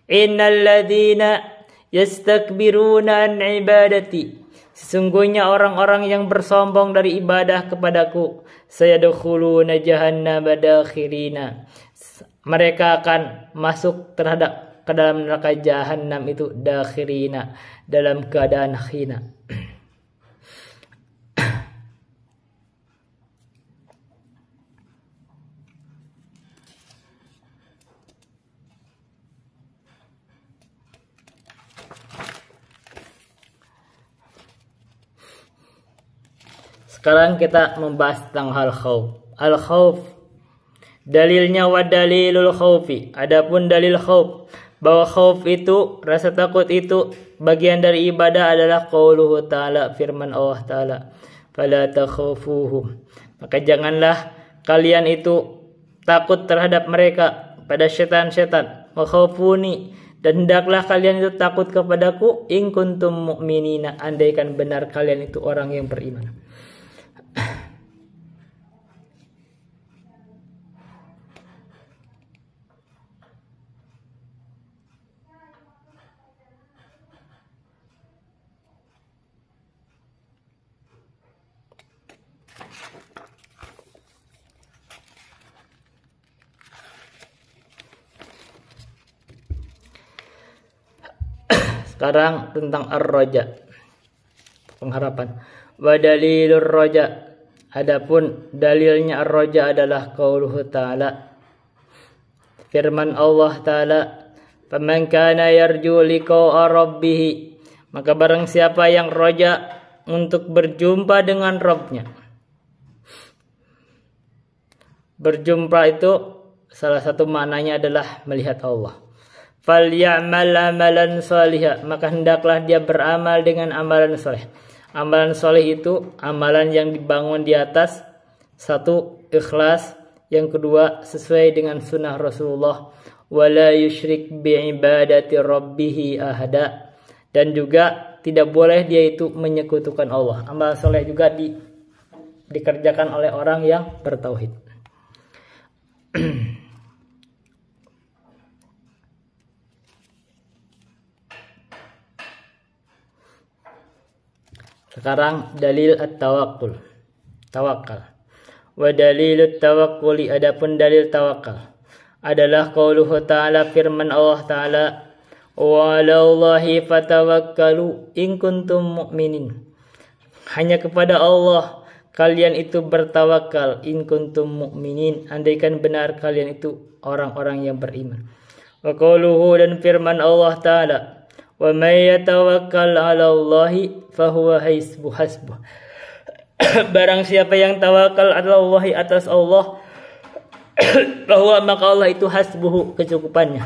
Innal ladzina yastakbiruna an ibadati sesungguhnya orang-orang yang bersombong dari ibadah kepadaku sayadkhuluna jahannama dakhirina mereka akan masuk ke dalam neraka jahanam itu dakhirina dalam keadaan hina. Sekarang kita membahas tentang hal khauf. Al khauf dalilnya wa dalilul khaufi. Adapun dalil khauf bahwa khauf itu rasa takut itu bagian dari ibadah adalah qauluhu ta'ala firman Allah ta'ala, fala takhafuhum maka janganlah kalian itu takut terhadap mereka pada setan-setan, wa khaufuni dan hendaklah kalian itu takut kepadaku in kuntum mu'minina andaikan benar kalian itu orang yang beriman. Sekarang tentang ar-raja, pengharapan. Wa dalilur raja, adapun dalilnya ar-raja adalah qauluhu ta'ala, firman Allah Ta'ala, "Faman kana yarju liqa'a rabbih," maka barang siapa yang roja untuk berjumpa dengan Rabb-nya. Berjumpa itu salah satu maknanya adalah melihat Allah. "Falyamal amalan salihah," maka hendaklah dia beramal dengan amalan soleh. Amalan soleh itu amalan yang dibangun di atas satu, ikhlas, yang kedua sesuai dengan sunnah Rasulullah, wala yusyrik bi'ibadati rabbih ahada, dan juga tidak boleh dia itu menyekutukan Allah. Amalan soleh juga dikerjakan oleh orang yang bertauhid. Sekarang dalil at-tawakkul. Tawakal. Wa dalilut tawakkuli, adapun dalil tawakal adalah qauluhu ta'ala, firman Allah Ta'ala, "Wa 'alallahi fatawakkalu in kuntum mu'minin." Hanya kepada Allah kalian itu bertawakal, in kuntum mu'minin, andaikan benar kalian itu orang-orang yang beriman. Wa qauluhu, dan firman Allah Ta'ala, "Wa may yatawakkal 'alallahi fahuwa hasbuh." Barang siapa yang tawakal 'alallahi, atas Allah, bahwa maka Allah itu hasbuhu, kecukupannya.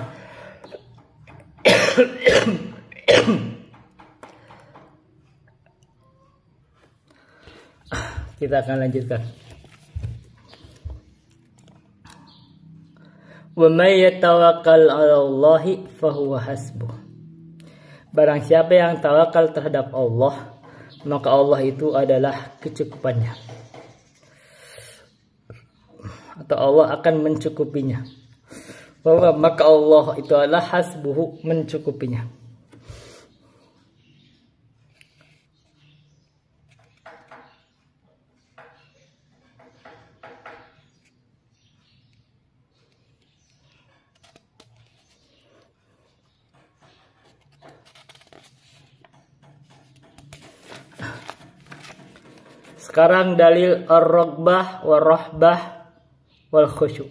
Kita akan lanjutkan. Wa may yatawakkal 'alallahi fahuwa hasbuh. Barang siapa yang tawakal terhadap Allah, maka Allah itu adalah kecukupannya, atau Allah akan mencukupinya. Bahwa maka Allah itu adalah hasbuhu, mencukupinya. Sekarang dalil ar-raghbah war-rahbah wal khusyu'.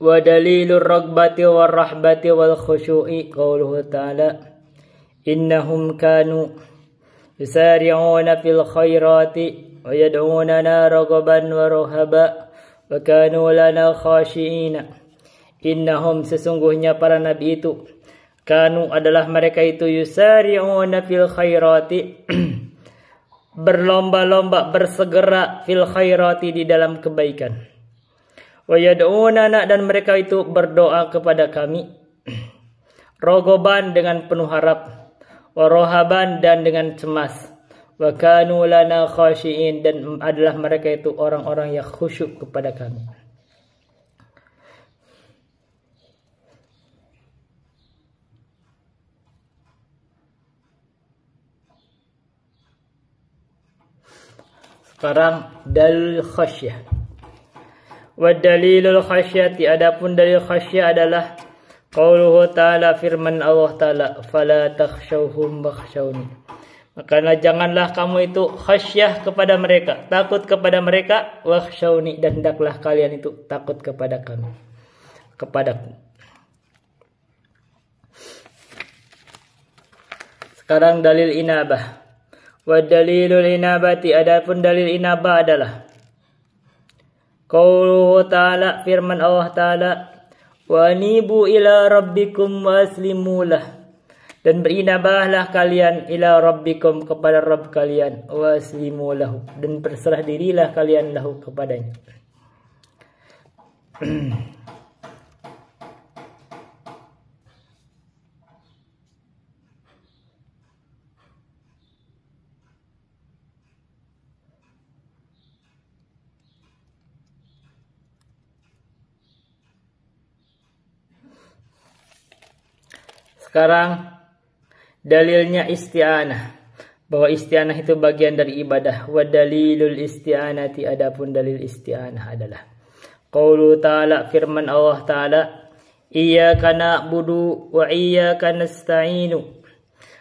Wa dalilur raghbati war-rahbati wal khusyu'i qauluhu ta'ala, "Innahum kanu yusari'una fil khairati wa yad'unana raghaban wa rahaba wa kanu lana khashi'ina." Innahum, sesungguhnya para nabi itu, kanu adalah mereka itu, yusari'una fil khairati berlomba-lomba, bersegera, fil khairati, di dalam kebaikan. Wa yad'unana, dan mereka itu berdoa kepada kami, rogoban, dengan penuh harap, wa rohaban, dan dengan cemas, wa kanu lana khashi'in, dan adalah mereka itu orang-orang yang khusyuk kepada kami. Sekarang dalil khasyah. Wa dalilul khasyati, adapun dalil khasyah adalah qauluhu ta'ala, firman Allah Ta'ala, "Fala takhshawhum wakhshawni." Maka janganlah kamu itu khasyah kepada mereka, takut kepada mereka, wakhshawni, dan hendaklah kalian itu takut kepada kami, kepadaku. Sekarang dalil inabah. Wa dalilul inabati, adapun dalil inabah adalah qauluhu ta'ala, firman Allah Ta'ala, "Wa anibu ila rabbikum wa aslimu lah." Dan berinabahlah kalian ila rabbikum, kepada Rabb kalian, wa aslimu lahu, dan berserah dirilah kalian lahu, kepadanya. Sekarang dalilnya isti'anah, bahwa isti'anah itu bagian dari ibadah. Wa dalilul isti'anati, adapun dalil isti'anah adalah qaulu ta'ala, firman Allah Ta'ala, "Iyyaka na'budu wa iyyaka nasta'inu."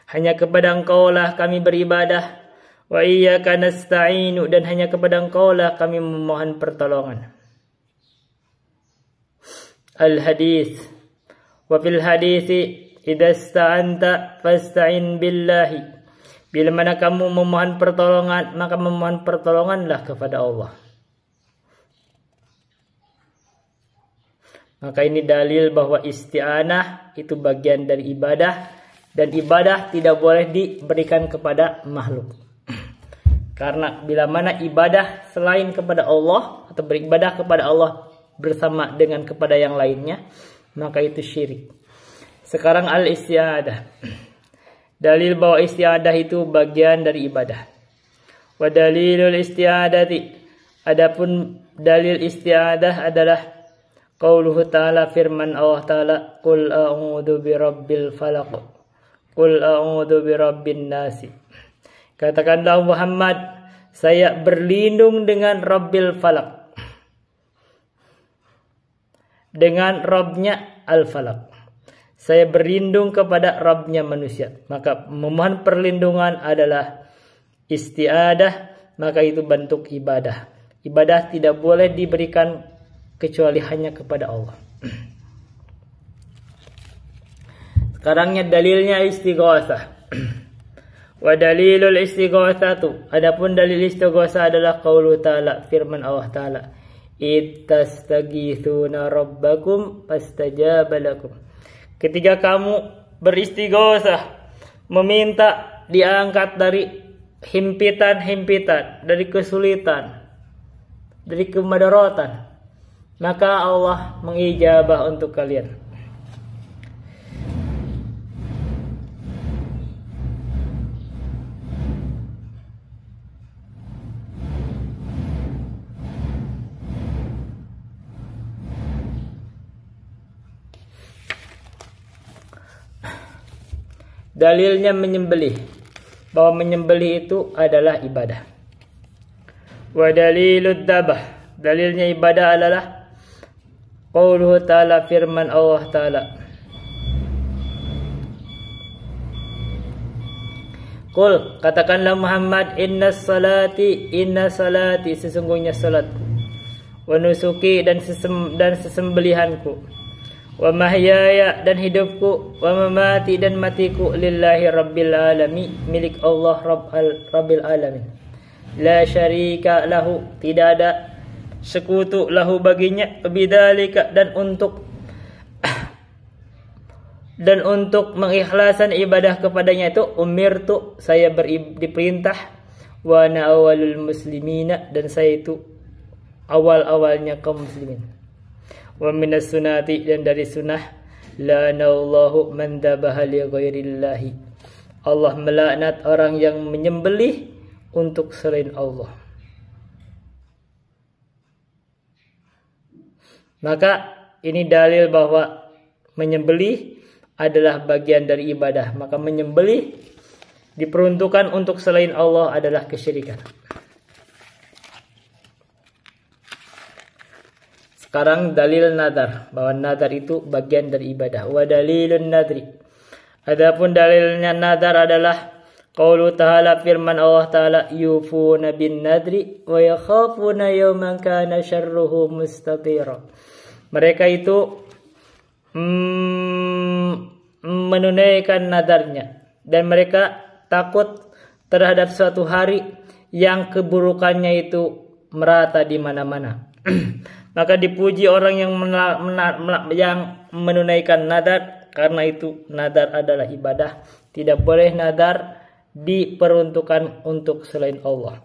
Hanya kepada Engkaulah kami beribadah, wa iyyaka nasta'inu, dan hanya kepada Engkaulah kami memohon pertolongan. al-hadis. Wa fil hadisi idza ista'anta fasta'in billahi. Bila mana kamu memohon pertolongan, maka memohon pertolonganlah kepada Allah. Maka ini dalil bahwa isti'anah itu bagian dari ibadah, dan ibadah tidak boleh diberikan kepada makhluk. Karena bila mana ibadah selain kepada Allah atau beribadah kepada Allah bersama dengan kepada yang lainnya, maka itu syirik. Sekarang al-isti'adah. Dalil bahwa isti'adah itu bagian dari ibadah. Wa dalilul isti'adati. Adapun dalil isti'adah adalah qauluhu ta'ala, firman Allah ta'ala, qul a'udzu birabbil falaq, qul a'udzu birabbin nasi. Katakanlah Muhammad, saya berlindung dengan Rabbil Falak, dengan Rabbnya Al-Falak. Saya berlindung kepada Rabbnya manusia. Maka memohon perlindungan adalah isti'adah, maka itu bentuk ibadah. Ibadah tidak boleh diberikan kecuali hanya kepada Allah. Sekarangnya dalilnya istighatsah. Wa dalilul istighatsatu. Adapun dalil istighatsah adalah qaulu ta'ala, firman Allah ta'ala, ittastaghitsuna rabbakum fastajaba lakum. Ketika kamu beristighatsah, meminta diangkat dari himpitan-himpitan, dari kesulitan, dari kemadaratan, maka Allah mengijabah untuk kalian. Dalilnya menyembelih, bahwa menyembelih itu adalah ibadah. Wa dalilud dzabh, dalilnya ibadah adalah qauluhu ta'ala, firman Allah ta'ala, qul, katakanlah Muhammad, inna salati, sesungguhnya salatku, wa nusuki, dan sesembelihanku, wa mahyaya, dan hidupku, wa mamati, dan matiku, lillahi rabbil alamin, milik Allah rabbil alamin, la syarika lahu, tidak ada sekutu lahu baginya, bidzalika, dan untuk mengikhlaskan ibadah kepadanya itu, umirtu, saya diperintah, wa ana awwalul muslimina, dan saya itu awal-awalnya kaum muslimin. Wa minas sunati, dan dari sunnah, la'anallahu man dzabaha li ghairillahi, Allah melaknat orang yang menyembelih untuk selain Allah. Maka ini dalil bahwa menyembelih adalah bagian dari ibadah. Maka menyembelih diperuntukkan untuk selain Allah adalah kesyirikan. Sekarang dalil nadar, bahwa nadar itu bagian dari ibadah. Wa dalilun nadri. Adapun dalilnya nadar adalah qaulu ta'ala, firman Allah ta'ala, yufuna bin nadri wa yakhafuna yawman kana syarruhu mustatira. Mereka itu menunaikan nadarnya, dan mereka takut terhadap suatu hari yang keburukannya itu merata di mana-mana. Maka dipuji orang yang menunaikan nadar, karena itu nadar adalah ibadah. Tidak boleh nadar diperuntukkan untuk selain Allah.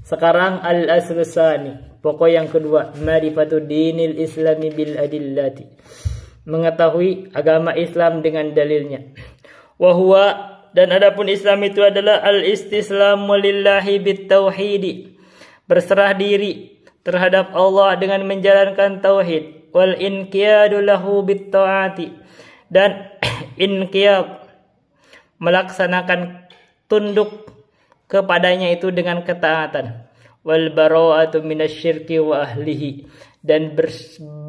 Sekarang al-aslu tsani, pokok yang kedua, ma'rifatu dinil islami bil adillati, mengetahui agama Islam dengan dalilnya. Wa huwa, dan adapun Islam itu adalah al-istislamu lillahi bit tauhidi, berserah diri terhadap Allah dengan menjalankan tauhid, wal inqiyadu lahu bit taati, dan inqiyad, melaksanakan tunduk kepadanya itu dengan ketaatan, wal bara'atu minasyirki wa ahlihi, dan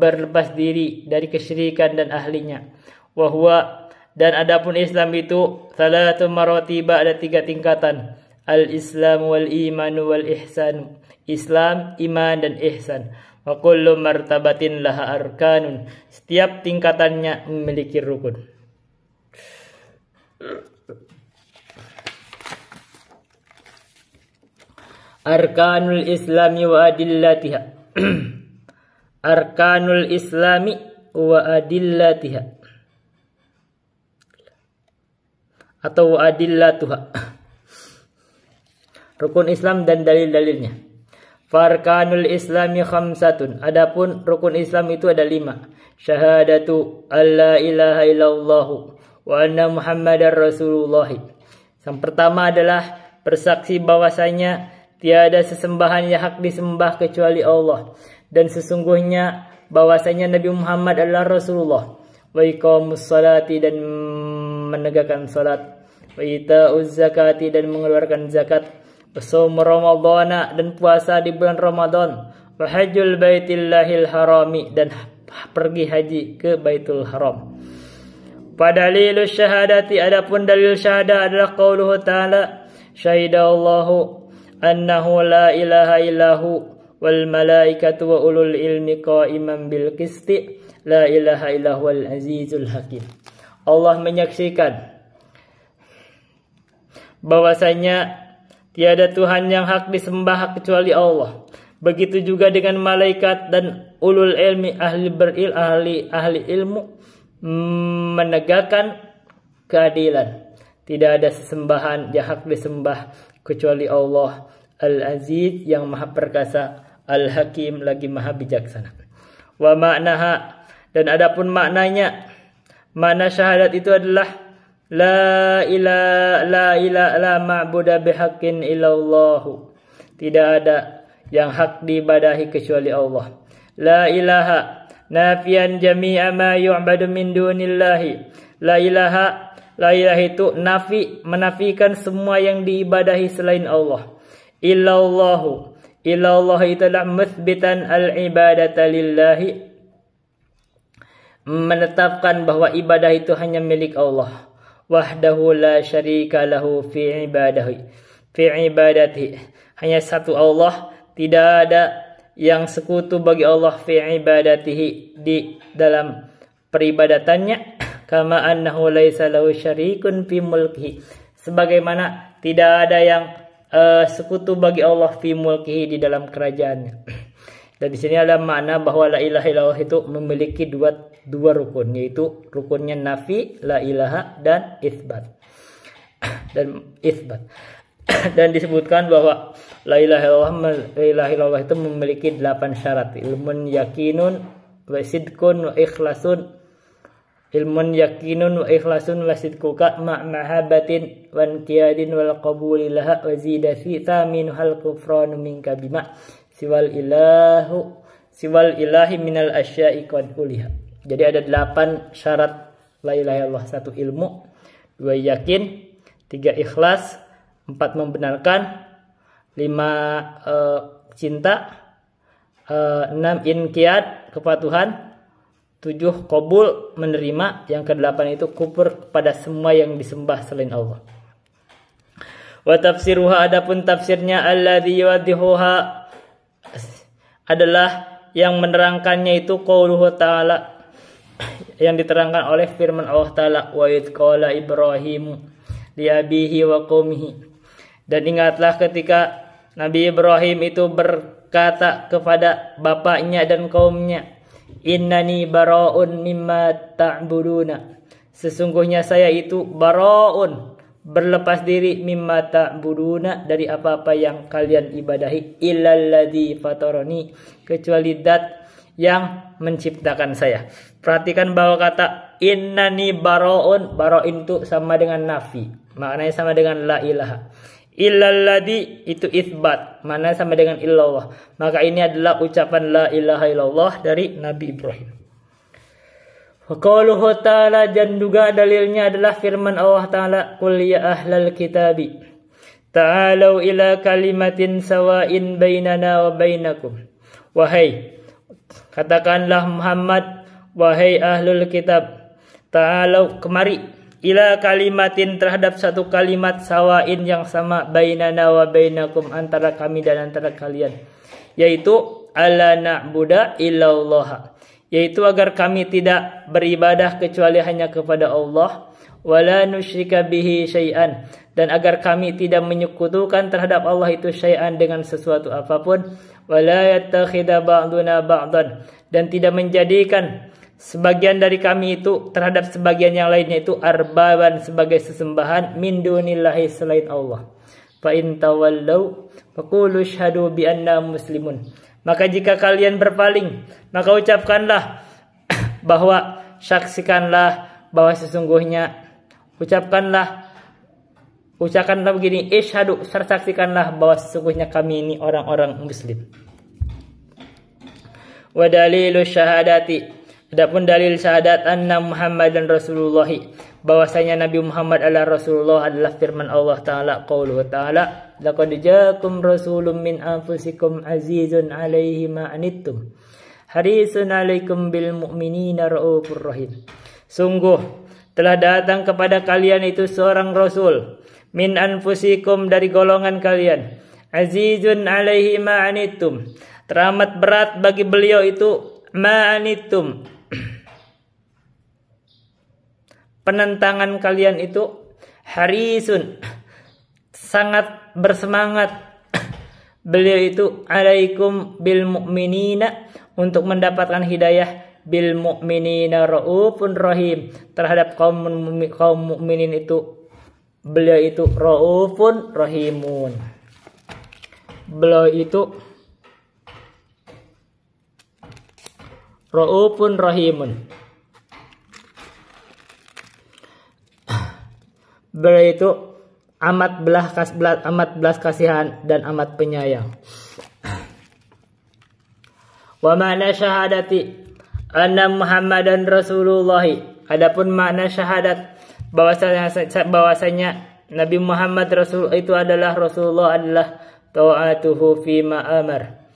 berlepas diri dari kesyirikan dan ahlinya. Wa huwa, dan adapun Islam itu salatu maratiba, ada 3 tingkatan, al-islam wal iman wal ihsan, Islam, iman, dan ihsan. Wa kullu martabatin laha arkanun. Setiap tingkatannya memiliki rukun. Arkanul Islami wa adillatiha. Arkanul Islami wa adillatiha. Atau wa adillatuha. Rukun Islam dan dalil-dalilnya. Farkanul Islami khamsatun. Adapun rukun Islam itu ada 5. Syahadatu alla ilaha illallah wa anna Muhammadar Rasulullah. Yang pertama adalah bersaksi bahwasanya tiada sesembahan yang hak disembah kecuali Allah, dan sesungguhnya bahwasanya Nabi Muhammad adalah Rasulullah. Wa iqamus salati, dan menegakkan salat. Wa ita'uz zakati, dan mengeluarkan zakat. Wa shaum ramadhana, dan puasa di bulan Ramadan. Wa hajjul baitillahil harami, dan pergi haji ke Baitul Haram. Padalilus syahadati, adapun dalil syahadah adalah qauluhu ta'ala syahidallahu annahu la ilaha illahu wal malaikatu wa ulul ilmi qa'iman bil qisti la ilaha illahu wal azizul hakim. Allah menyaksikan bahwasanya tiada Tuhan yang hak disembah kecuali Allah. Begitu juga dengan malaikat dan ulul ilmi, ahli ilmu, menegakkan keadilan. Tidak ada sesembahan yang hak disembah kecuali Allah, Al-Aziz yang maha perkasa, Al-Hakim lagi maha bijaksana. Wa maknaha, dan adapun maknanya, makna syahadat itu adalah la ilaha ma'budu bihaqqin illallahu. Tidak ada yang hak diibadahi kecuali Allah. La ilaha nafian jami'a ma yu'badu min dunillahi. La ilaha itu nafi, menafikan semua yang diibadahi selain Allah. Illallahu itu adalah muthbitan al-ibadata lillahi, menetapkan bahwa ibadah itu hanya milik Allah. Wahdahu la syarika lahu fi ibadati. Hanya satu Allah, tidak ada yang sekutu bagi Allah fi ibadatihi, di dalam peribadatannya. Kama annahu laisa lahu syarikun fi mulkihi, sebagaimana tidak ada yang sekutu bagi Allah fi mulkihi, di dalam kerajaannya. Dan di sini ada makna bahwa la ilaha illallah itu memiliki dua rukun, yaitu rukunnya nafi, la ilaha, dan itsbat. Dan disebutkan bahwa la ilaha illallah itu memiliki 8 syarat. Ilmun yakinun wa sidqun wa ikhlasun. Ilmun yakinun wa ikhlasun wa sidquka ma' mahabbatin wa inqiyadin wal qabuli laha wa zida fi thamin hal kufranu minka bima siwal ilahi minal asya'i qad uliha. Jadi ada 8 syarat la ilaha illallah. 1 ilmu, 2 yakin, 3 ikhlas, 4 membenarkan, 5 cinta, 6 inqiyad kepatuhan, 7 qabul menerima, yang ke-8 itu kufur kepada semua yang disembah selain Allah. Wa tafsiruha, adapun tafsirnya alladzi yuwaddihuha adalah yang menerangkannya itu qauluhu ta'ala, yang diterangkan oleh firman Allah Ta'ala, wa id qala Ibrahim li abihi wa qaumihi. Dan ingatlah ketika Nabi Ibrahim itu berkata kepada bapaknya dan kaumnya, innani bara'un mimma ta'buduna, sesungguhnya saya itu bara'un, berlepas diri, mimma ta'buduna, dari apa-apa yang kalian ibadahi, illalladzi fatarani, kecuali zat yang menciptakan saya. Perhatikan bahwa kata innani bara'un, bara'in itu sama dengan nafi, maknanya sama dengan la ilaha. Illalladzi itu itsbat, mana sama dengan illallah. Maka ini adalah ucapan la ilaha illallah dari Nabi Ibrahim. Wa qauluhu ta'ala, dan juga dalilnya adalah firman Allah Ta'ala, qul ya ahlal kitabi ta'alu ila kalimatin sawa'in bainana wa bainakum. Wahai, katakanlah Muhammad, wahai ahlul kitab, ta'alu, kemari, ila kalimatin terhadap satu kalimat sawain yang sama bainana wa bainakum antara kami dan antara kalian, yaitu alla na'budu illallah, yaitu agar kami tidak beribadah kecuali hanya kepada Allah, wala nusyrika bihi syai'an, dan agar kami tidak menyekutukan terhadap Allah itu syai'an dengan sesuatu apapun, wala yattakhidha ba'duna ba'dan, dan tidak menjadikan sebagian dari kami itu terhadap sebagian yang lainnya itu arbaban sebagai sesembahan min dunillahi selain Allah. Fa in tawallau faqulu syhadu bi anna muslimun. Maka jika kalian berpaling, maka ucapkanlah bahwa saksikanlah bahwa sesungguhnya ucapkanlah begini, isyhadu, saksikanlah bahwa sesungguhnya kami ini orang-orang muslim. Wa dalilu syahadati, adapun dalil syahadat anna Muhammadan Rasulullah, bahwasanya Nabi Muhammad adalah Rasulullah adalah firman Allah Ta'ala, qauluhu Ta'ala, laqad ja'akum rasulun min anfusikum azizun 'alaihi ma anittum harisun 'alaikum bil mu'minina raufur rahim. Sungguh telah datang kepada kalian itu seorang rasul min anfusikum dari golongan kalian, azizun 'alaihi ma anittum, teramat berat bagi beliau itu ma anittum, penentangan kalian itu, harisun, sangat bersemangat beliau itu, alaikum bil mu'minina, untuk mendapatkan hidayah, bil mu'minina raufun rahim, terhadap kaum mukminin itu beliau itu raufun rahimun. Beliau itu raufun rahimun. Beliau itu amat belas kasihan dan amat penyayang. Wa makna syahadati anna Muhammadan Rasulullah, adapun makna syahadat bahwasanya Nabi Muhammad Rasul itu adalah Rasulullah adalah ta'atuhu fi ma amar,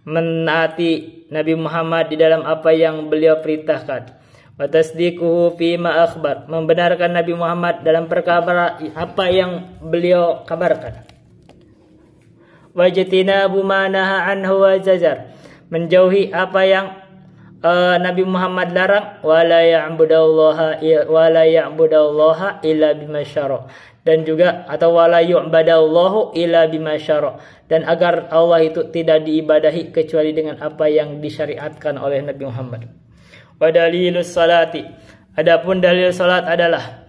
menaati Nabi Muhammad di dalam apa yang beliau perintahkan, wa tasdiquhu fi ma akhbar, membenarkan Nabi Muhammad dalam perkara apa yang beliau kabarkan, wa jitinabu ma naha anhu wa zajar, menjauhi apa yang Nabi Muhammad larang, wala ya'budallaha illa bima syara, dan juga atau wala yu'badallahu illa bima syara, dan agar Allah itu tidak diibadahi kecuali dengan apa yang disyariatkan oleh Nabi Muhammad. Wa dalilus salati, adapun dalil salat adalah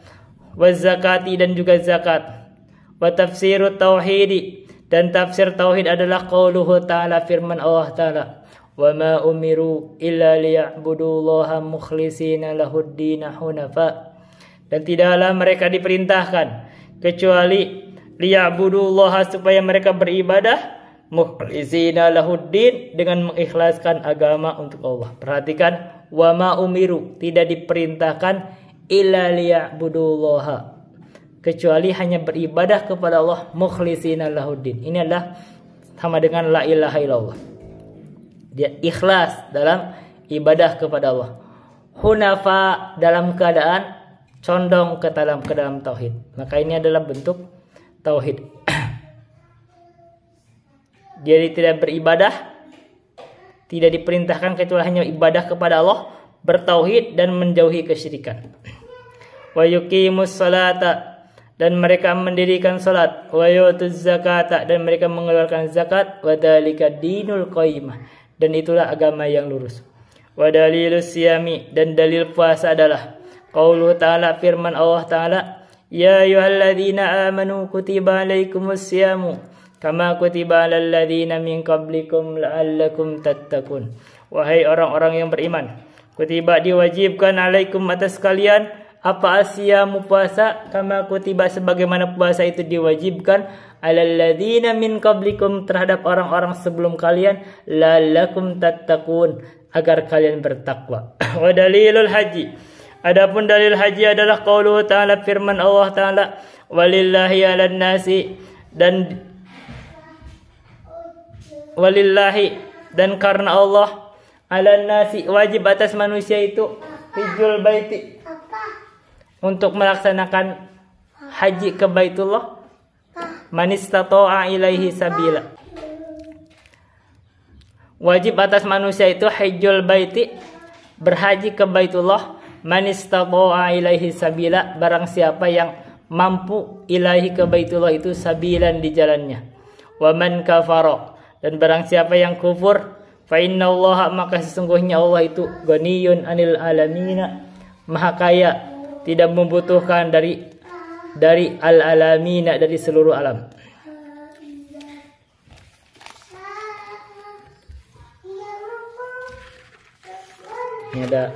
waz zakati, dan juga zakat, wa tafsirut tauhidi, dan tafsir tauhid adalah qauluhu ta'ala, firman Allah Ta'ala, wa ma umiru illa liya'budullaha mukhlishina lahuddin hunafa, dan tidaklah mereka diperintahkan kecuali liya'budullaha, supaya mereka beribadah mukhlishina lahuddin, dengan mengikhlaskan agama untuk Allah. Perhatikan, wa ma umiru, tidak diperintahkan illa liya'budullaha, kecuali hanya beribadah kepada Allah mukhlishina lahuddin. Ini adalah sama dengan la ilaha illallah. Dia ikhlas dalam ibadah kepada Allah. Hunafa, dalam keadaan condong ke dalam tauhid. Maka ini adalah bentuk tauhid. Jadi tidak beribadah, tidak diperintahkan kecuali hanya ibadah kepada Allah, bertauhid dan menjauhi kesyirikan. Wa yuqimus salata, dan mereka mendirikan salat, wa yutuz zakata, dan mereka mengeluarkan zakat, wa dzalika dinul qayyimah, dan itulah agama yang lurus. Wa dalilus siyami, dan dalil puasa adalah qauluhu ta'ala, firman Allah Ta'ala, ya ayyuhalladzina amanu kutiba alaikumus siyamu kama kutiba alal ladzina min qablikum la'allakum tattaqun. Wahai orang-orang yang beriman, kutiba diwajibkan alaikum atas kalian apa asyamu, puasa, kama kutiba sebagaimana puasa itu diwajibkan alal ladzina min qablikum terhadap orang-orang sebelum kalian, la'allakum tattaqun agar kalian bertakwa. Wa dalilul haji, adapun dalil haji adalah qauluhu ta'ala, firman Allah Ta'ala, walillahi 'alan nasi, dan walillahi, dan karena Allah, 'alan nasi, wajib atas manusia itu, hijjul baiti, untuk melaksanakan haji ke Baitullah? Man istata'a ilaihi sabila. Wajib atas manusia itu hajjul baiti, berhaji ke Baitullah. Man istata'a ilaihi sabila, barang siapa yang mampu ilaihi ke Baitullah itu sabilan di jalannya. Wa man kafara, dan barang siapa yang kufur, fa innallaha, maka sesungguhnya Allah itu ghaniyun 'anil alamina, maha kaya, tidak membutuhkan dari al-alamina, dari seluruh alam. Ini ada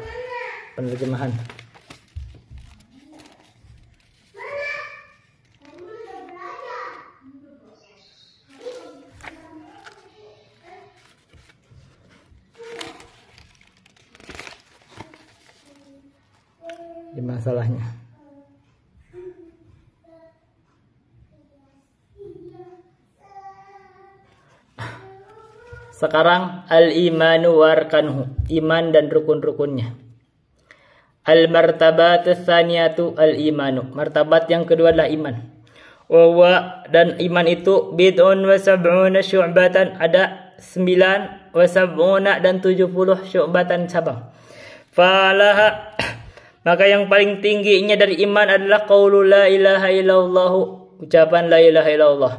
penerjemahan. Ini masalahnya. Sekarang al-imanu warkanhu, iman dan rukun-rukunnya. Al-martabatu tsaniyatu al-imanu, martabat yang kedua adalah iman. Wa dan iman itu bid'un wa sab'una syu'batan, ada 9 wa sab'una dan 70 syu'batan cabang. Falaha, maka yang paling tingginya dari iman adalah qaulu la ilaha illallah, ucapan la ilaha illallah.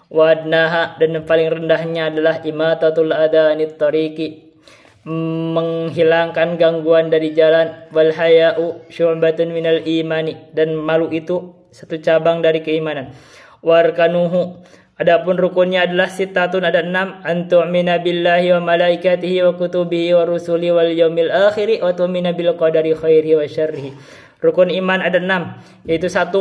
Wadnaha, dan yang paling rendahnya adalah imatatul adha anit tariqi, menghilangkan gangguan dari jalan. Wal haya'u syu'batun minal imani, dan malu itu satu cabang dari keimanan. Warkanuhu, adapun rukunnya adalah sitatun, ada 6. Antu'mina billahi wa malaikatihi wa kutubihi wa rusuli wal yaumil akhiri wa tu'mina bil qadari khairihi wa syarrihi. Rukun iman ada 6, yaitu 1,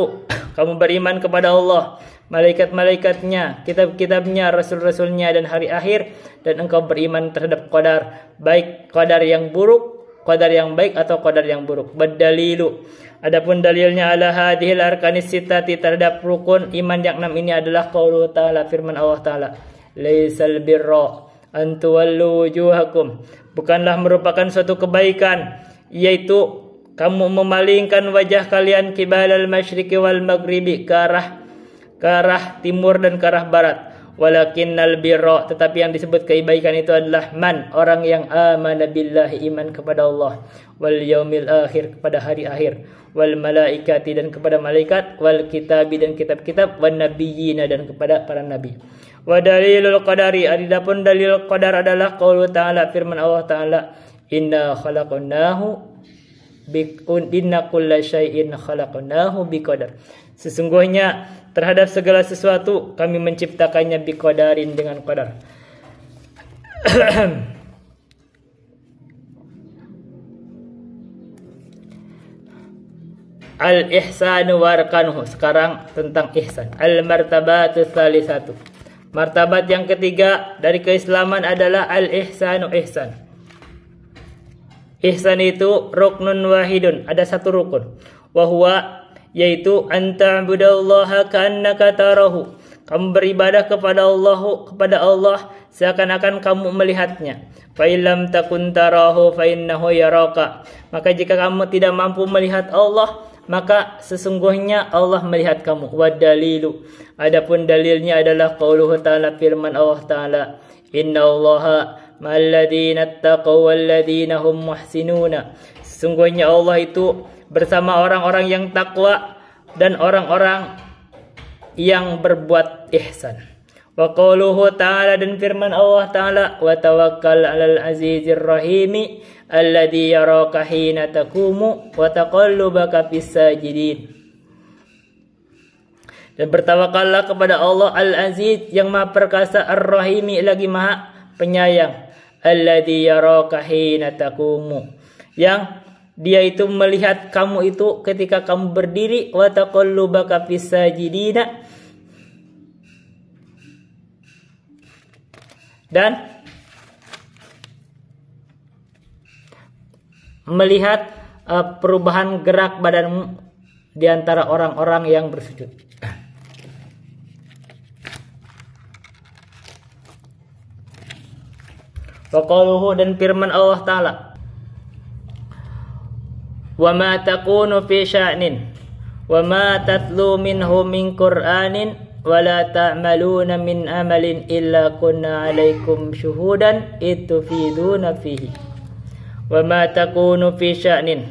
kamu beriman kepada Allah, malaikat-malaikatnya, kitab-kitabnya, rasul-rasulnya, dan hari akhir, dan engkau beriman terhadap qadar, baik qadar yang buruk, qadar yang baik, atau qadar yang buruk. Badalilu, adapun dalilnya ala hadhil arkanis sittati, terhadap rukun iman yang 6 ini adalah qaulu ta'ala, firman Allah Ta'ala, laisal birra an tuwallu wujuhakum, bukanlah merupakan suatu kebaikan, yaitu kamu memalingkan wajah kalian kibalal masyriqi wal maghribi, ke arah timur dan ke arah barat. Walakinnal birra, tetapi yang disebut kebaikan itu adalah man, orang yang amana billahi, iman kepada Allah, wal yaumil akhir, kepada hari akhir, wal malaikati, dan kepada malaikat, wal kitabi, dan kitab-kitab, wan nabiyina, dan kepada para nabi. Wa dalilul qadari, adapun dalil qadar adalah qaulu ta'ala, firman Allah Ta'ala, inna khalaqnahu inna kulla syai'in khalaqnahu biqadar, sesungguhnya terhadap segala sesuatu kami menciptakannya biqadarin, dengan qadar. Al-ihsanu warkanuhu, sekarang tentang ihsan. Al-martabatu tsalisatu, martabat yang ketiga dari keislaman adalah al-ihsanu, ihsan. Ihsan itu ruknun wahidun, ada satu rukun. Wahwa, yaitu anta'budallaha ka'annaka tarahu, kamu beribadah kepada Allah seakan-akan kamu melihatnya. Fa illam takun tarahu fa innahu yaraka, maka jika kamu tidak mampu melihat Allah, maka sesungguhnya Allah melihat kamu. Wa dalilu, adapun dalilnya adalah qauluhu ta'ala, firman Allah Ta'ala, innallaha ma'alladzina taqaw walladzina hum muhsinuna, sesungguhnya Allah itu bersama orang-orang yang takwa dan orang-orang yang berbuat ihsan. Wa qauluhu ta'ala, dan firman Allah Ta'ala, wa tawakkal 'alal azizir rahimi alladzi yaraka hina taqumu wa taqallubaka fis sajidin, dan bertawakallah kepada Allah Al-Aziz, yang maha perkasa, Ar-Rahimi, lagi maha penyayang, alladzi yaraka hina taqumu, yang dia itu melihat kamu itu ketika kamu berdiri, wa taqallubaka fis sajidina, dan melihat perubahan gerak badanmu di antara orang-orang yang bersujud. Wa qauluhu, dan firman Allah Ta'ala, wa ma takunu fi sya'nin, wa ma tatlu minhu min Qur'anin wa la ta'maluna min amalin illa kunna 'alaikum syuhudan itufiduna fihi wa ma takunu fi sya'nin,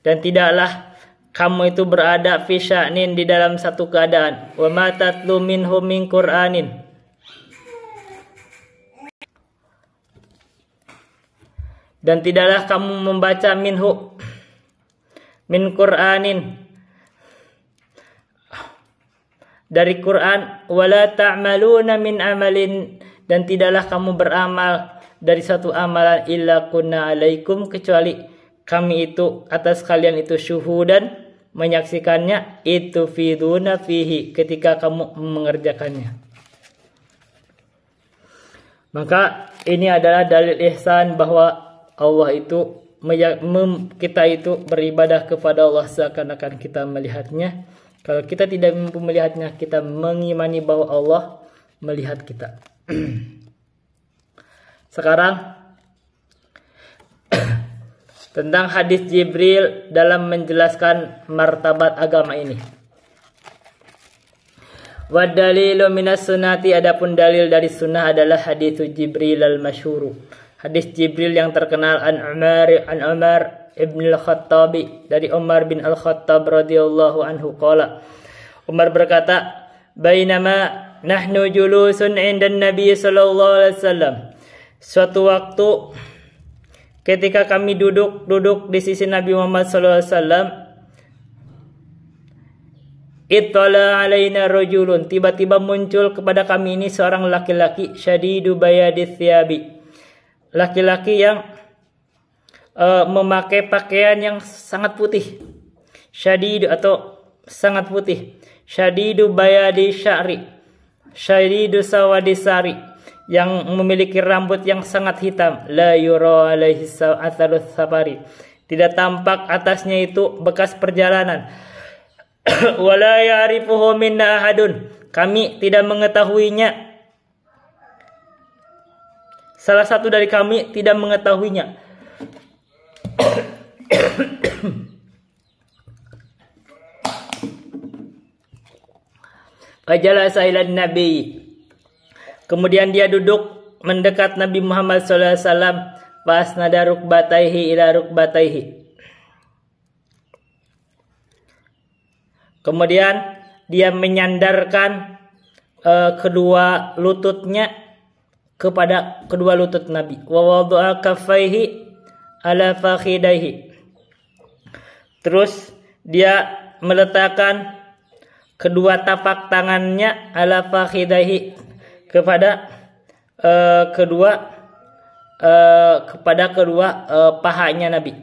dan tidaklah kamu itu berada fi sya'nin di dalam satu keadaan, wa ma tatlu minhu min Qur'anin, dan tidaklah kamu membaca minhu min Qur'anin dari Quran, wala ta'maluna min amalin, dan tidaklah kamu beramal dari satu amalan illa kunna alaikum, kecuali kami itu atas kalian itu syuhudan, menyaksikannya, itu fiduna fihi, ketika kamu mengerjakannya. Maka ini adalah dalil ihsan bahwa Allah itu kita itu beribadah kepada Allah seakan-akan kita melihatnya. Kalau kita tidak mampu melihatnya, kita mengimani bahwa Allah melihat kita. Sekarang tentang hadis Jibril dalam menjelaskan martabat agama ini. Wa dalilu minas sunnati, adapun dalil dari sunnah adalah hadis Jibril al-masyhur. Hadis Jibril yang terkenal an Umar ibn al-Khattabi, dari Umar bin al-Khattab radhiyallahu anhu qala, Umar berkata, bainama nahnu julusun 'inda Nabi sallallahu alaihi wasallam, suatu waktu ketika kami duduk di sisi Nabi Muhammad sallallahu alaihi wasallam, ittala alaina rajulun, tiba-tiba muncul kepada kami ini seorang laki-laki, syadidu bayadits thiyabi, laki-laki yang memakai pakaian yang sangat putih, syadidu atau sangat putih, syadidu bayadi sya'ri, syadidu sawadi sari, yang memiliki rambut yang sangat hitam, la yura alaihi atharus safari, tidak tampak atasnya itu bekas perjalanan, wala ya'rifuhu minna ahadun, kami tidak mengetahuinya, salah satu dari kami tidak mengetahuinya. Fajalasa ila Nabi, kemudian dia duduk mendekat Nabi Muhammad sallallahu alaihi wasallam, fasnada rukbataihi ila rukbataihi, kemudian dia menyandarkan kedua lututnya kepada kedua lutut Nabi, wa wada'a kaffaihi ala fakhidaihi, terus dia meletakkan kedua tapak tangannya ala fakhidaihi kepada kedua pahanya Nabi.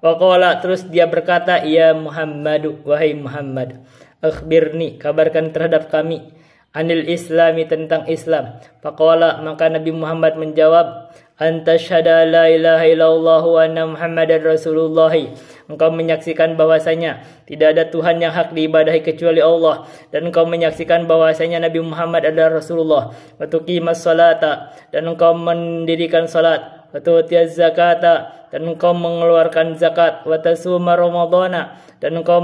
Wa qala, terus dia berkata, ya Muhammadu, wahai Muhammad, akhbirni, kabarkan terhadap kami, anil islami, tentang Islam. Faqala, maka Nabi Muhammad menjawab, anta syahada la ilaha illallah wa anna Muhammadar Rasulullah, engkau menyaksikan bahwasanya tidak ada Tuhan yang hak diibadahi kecuali Allah, dan engkau menyaksikan bahwasanya Nabi Muhammad adalah Rasulullah, wa tuqimas salata, dan engkau mendirikan salat, wa tu'tiyaz zakata, dan engkau mengeluarkan zakat, wa tasuma ramadhana, dan engkau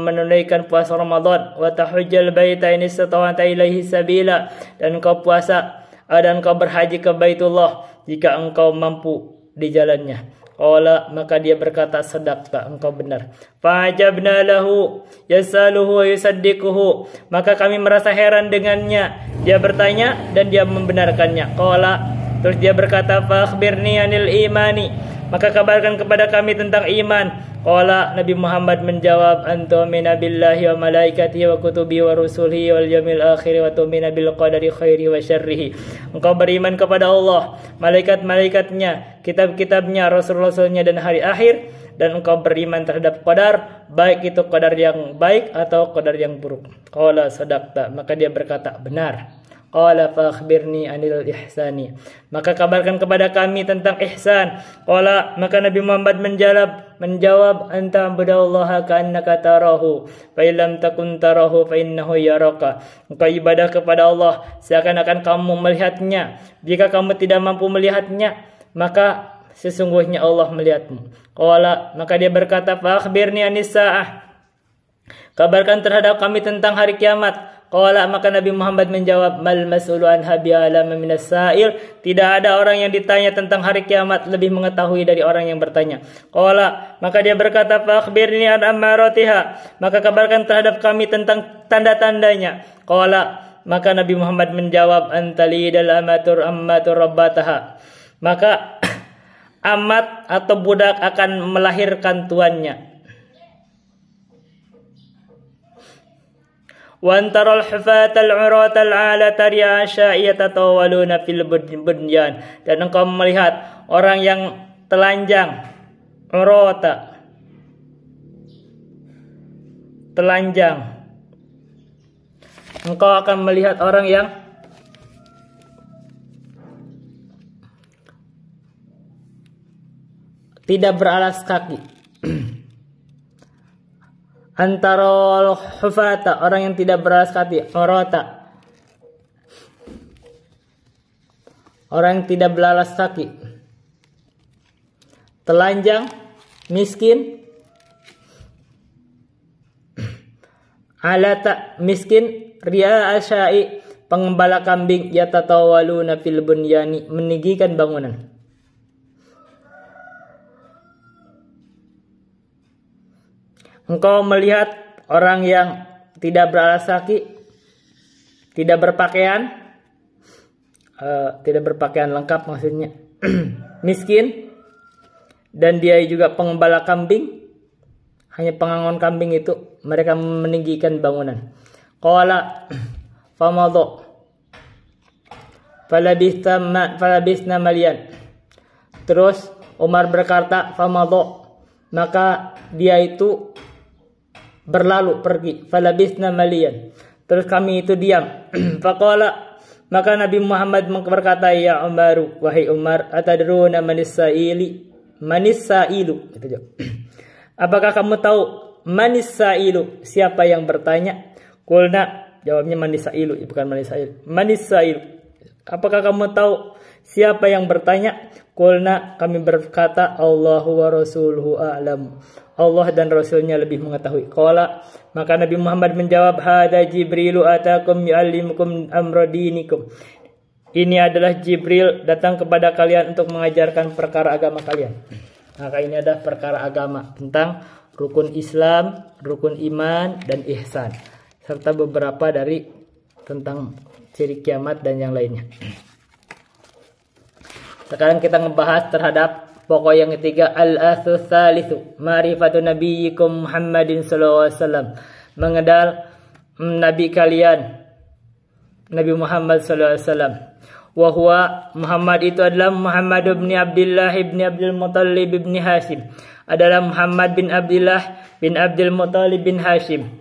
menunaikan puasa Ramadan, wa tahujjal baita in istata'ta ilaihi sabila, dan engkau puasa dan engkau berhaji ke Baitullah jika engkau mampu di jalannya. Qala, maka dia berkata, sadaqta, engkau benar. Fa'ajabna lahu yasaluhu wa yusaddiquhu, maka kami merasa heran dengannya, dia bertanya dan dia membenarkannya. Qala, terus dia berkata, fa akhbirni anil imani, maka kabarkan kepada kami tentang iman. Qala, Nabi Muhammad menjawab, antu'mina billahi wa malaikatihi wa kutubihi wa rusulihi wal yawmil akhir wa tu'mina bil qadari khairihi wa syarrihi, engkau beriman kepada Allah, malaikat-malaikatnya, kitab-kitabnya, rasul-rasulnya, dan hari akhir, dan engkau beriman terhadap qadar, baik itu qadar yang baik atau qadar yang buruk. Qala sadaqta, maka dia berkata, benar. Qala fa akhbirni anil ihsani, maka kabarkan kepada kami tentang ihsan. Qala, maka Nabi Muhammad menjawab, anta abudallaha ka'annaka tarahu, fa illam takun tarahu fa innahu yaraka, engkau ibadah kepada Allah seakan-akan kamu melihatnya, jika kamu tidak mampu melihatnya maka sesungguhnya Allah melihatmu. Qala, maka dia berkata, fa akhbirni anis sa'ah, kabarkan terhadap kami tentang hari kiamat. Qala, maka Nabi Muhammad menjawab, mal mas'ulu anha bi'alama minas sa'il. Tidak ada orang yang ditanya tentang hari kiamat lebih mengetahui dari orang yang bertanya. Qala, maka dia berkata, fa akhbirni an ammaratiha, maka kabarkan terhadap kami tentang tanda-tandanya. Qala, maka Nabi Muhammad menjawab, antalidal amatur rabbataha, maka amat atau budak akan melahirkan tuannya. Wantarul hufatal uratal alata ri'asya yatatawaluna fil bunyan, dan engkau melihat orang yang telanjang, urata, telanjang. Engkau akan melihat orang yang tidak beralas kaki. Antarul hufata, orang yang tidak beralas kaki, urata, orang yang tidak beralas kaki, telanjang, miskin, alata, miskin, ria asyai, pengembala kambing, yatatawaluna fil bunyani, meninggikan bangunan. Engkau melihat orang yang tidak beralas kaki, tidak berpakaian lengkap maksudnya, miskin, dan dia juga pengembala kambing, hanya pengangon kambing itu, mereka meninggikan bangunan. Qala famadhu falabisna malian. Terus Umar berkata, famadhu, maka dia itu berlalu pergi, falabisna malian, terus kami itu diam. Faqala, maka Nabi Muhammad berkata, ya Umaru, wahai Umar, atadruna manis sailu, apakah kamu tahu manis sailu, siapa yang bertanya? Qulna, jawabnya manis sailu, bukan manis sailu, manis sailu, apakah kamu tahu siapa yang bertanya? Qulna, kami berkata, Allahu wa rasuluhu a'lam, Allah dan Rasulnya lebih mengetahui. Qala, maka Nabi Muhammad menjawab, hada Jibrilu atakum yu'allimukum amra dinikum. Ini adalah Jibril datang kepada kalian untuk mengajarkan perkara agama kalian. Maka ini adalah perkara agama tentang rukun Islam, rukun iman, dan ihsan, serta beberapa dari tentang ciri kiamat dan yang lainnya. Sekarang kita ngebahas terhadap pokok yang ketiga, al-asus salisu, ma'rifatu nabiyyikum Muhammadin sallallahu alaihi wasallam, mengenal nabi kalian Nabi Muhammad sallallahu alaihi wasallam. Wa huwa, Muhammad itu adalah Muhammad bin Abdullah bin Abdul Muttalib bin Hashim, adalah Muhammad bin Abdullah bin Abdul Muttalib bin Hashim.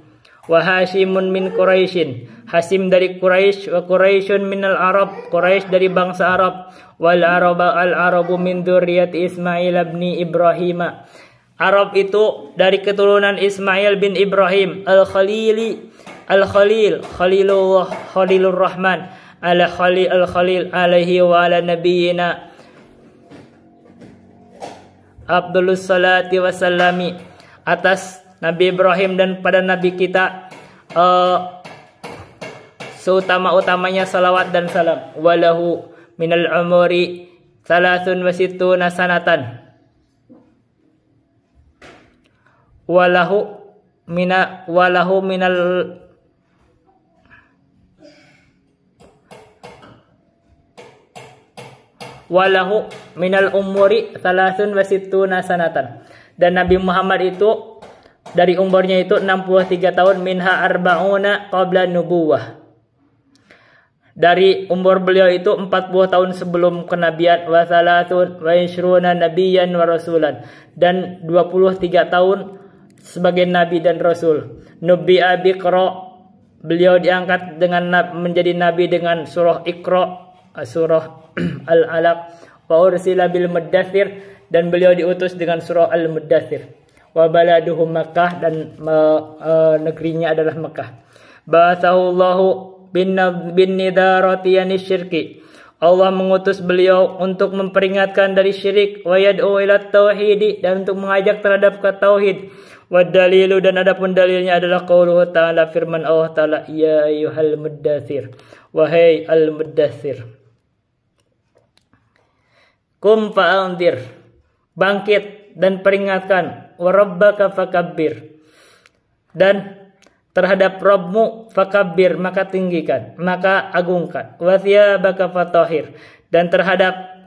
Wa Hashimun min Quraisyin, Hashim dari Quraisy, wa Quraisyun minal Arab, Quraisy dari bangsa Arab, wal Arabu min dzurriyyati Ismail bin Ibrahim, Arab itu dari keturunan Ismail bin Ibrahim, Khalilur Rahman, al-Khalil alaihi wa ala nabiyyina Abdulus salati wassalami, atas Nabi Ibrahim dan pada Nabi kita seutama-utamanya salawat dan salam. Walahu minal umuri salasun wa sittuna sanatan. Walahu minal umuri salasun wa sittuna sanatan. Dan Nabi Muhammad itu dari umurnya itu 63 tahun, minha arba'una qabla nubuwah. Dari umur beliau itu 40 tahun sebelum kenabian, wa salatun wa ishruna nabiyyan wa rasulan, dan 23 tahun sebagai nabi dan rasul. Nubi'a biqra, beliau diangkat dengan menjadi nabi dengan surah Iqra, surah Al-Alaq, wa ursila bil muddathir, dan beliau diutus dengan surah Al-Muddathir. Wa baladuhu Makkah, dan negerinya adalah Makkah. Ba'athahullahu bin nidarati yanis syirki, Allah mengutus beliau untuk memperingatkan dari syirik, wa yad'u ila tauhid, dan untuk mengajak terhadap ke tauhid, Wa dalilu dan adapun dalilnya adalah qauluhu ta'ala, firman Allah Ta'ala, ya ayyuhal muddatsir, wahai al-muddatsir, kum fa'anzir, bangkit dan peringatkan, wa rabbaka fakabbir, dan terhadap Rabbmu fakabbir, maka tinggikan, maka agungkan, wa thiyabaka fatahhir, dan terhadap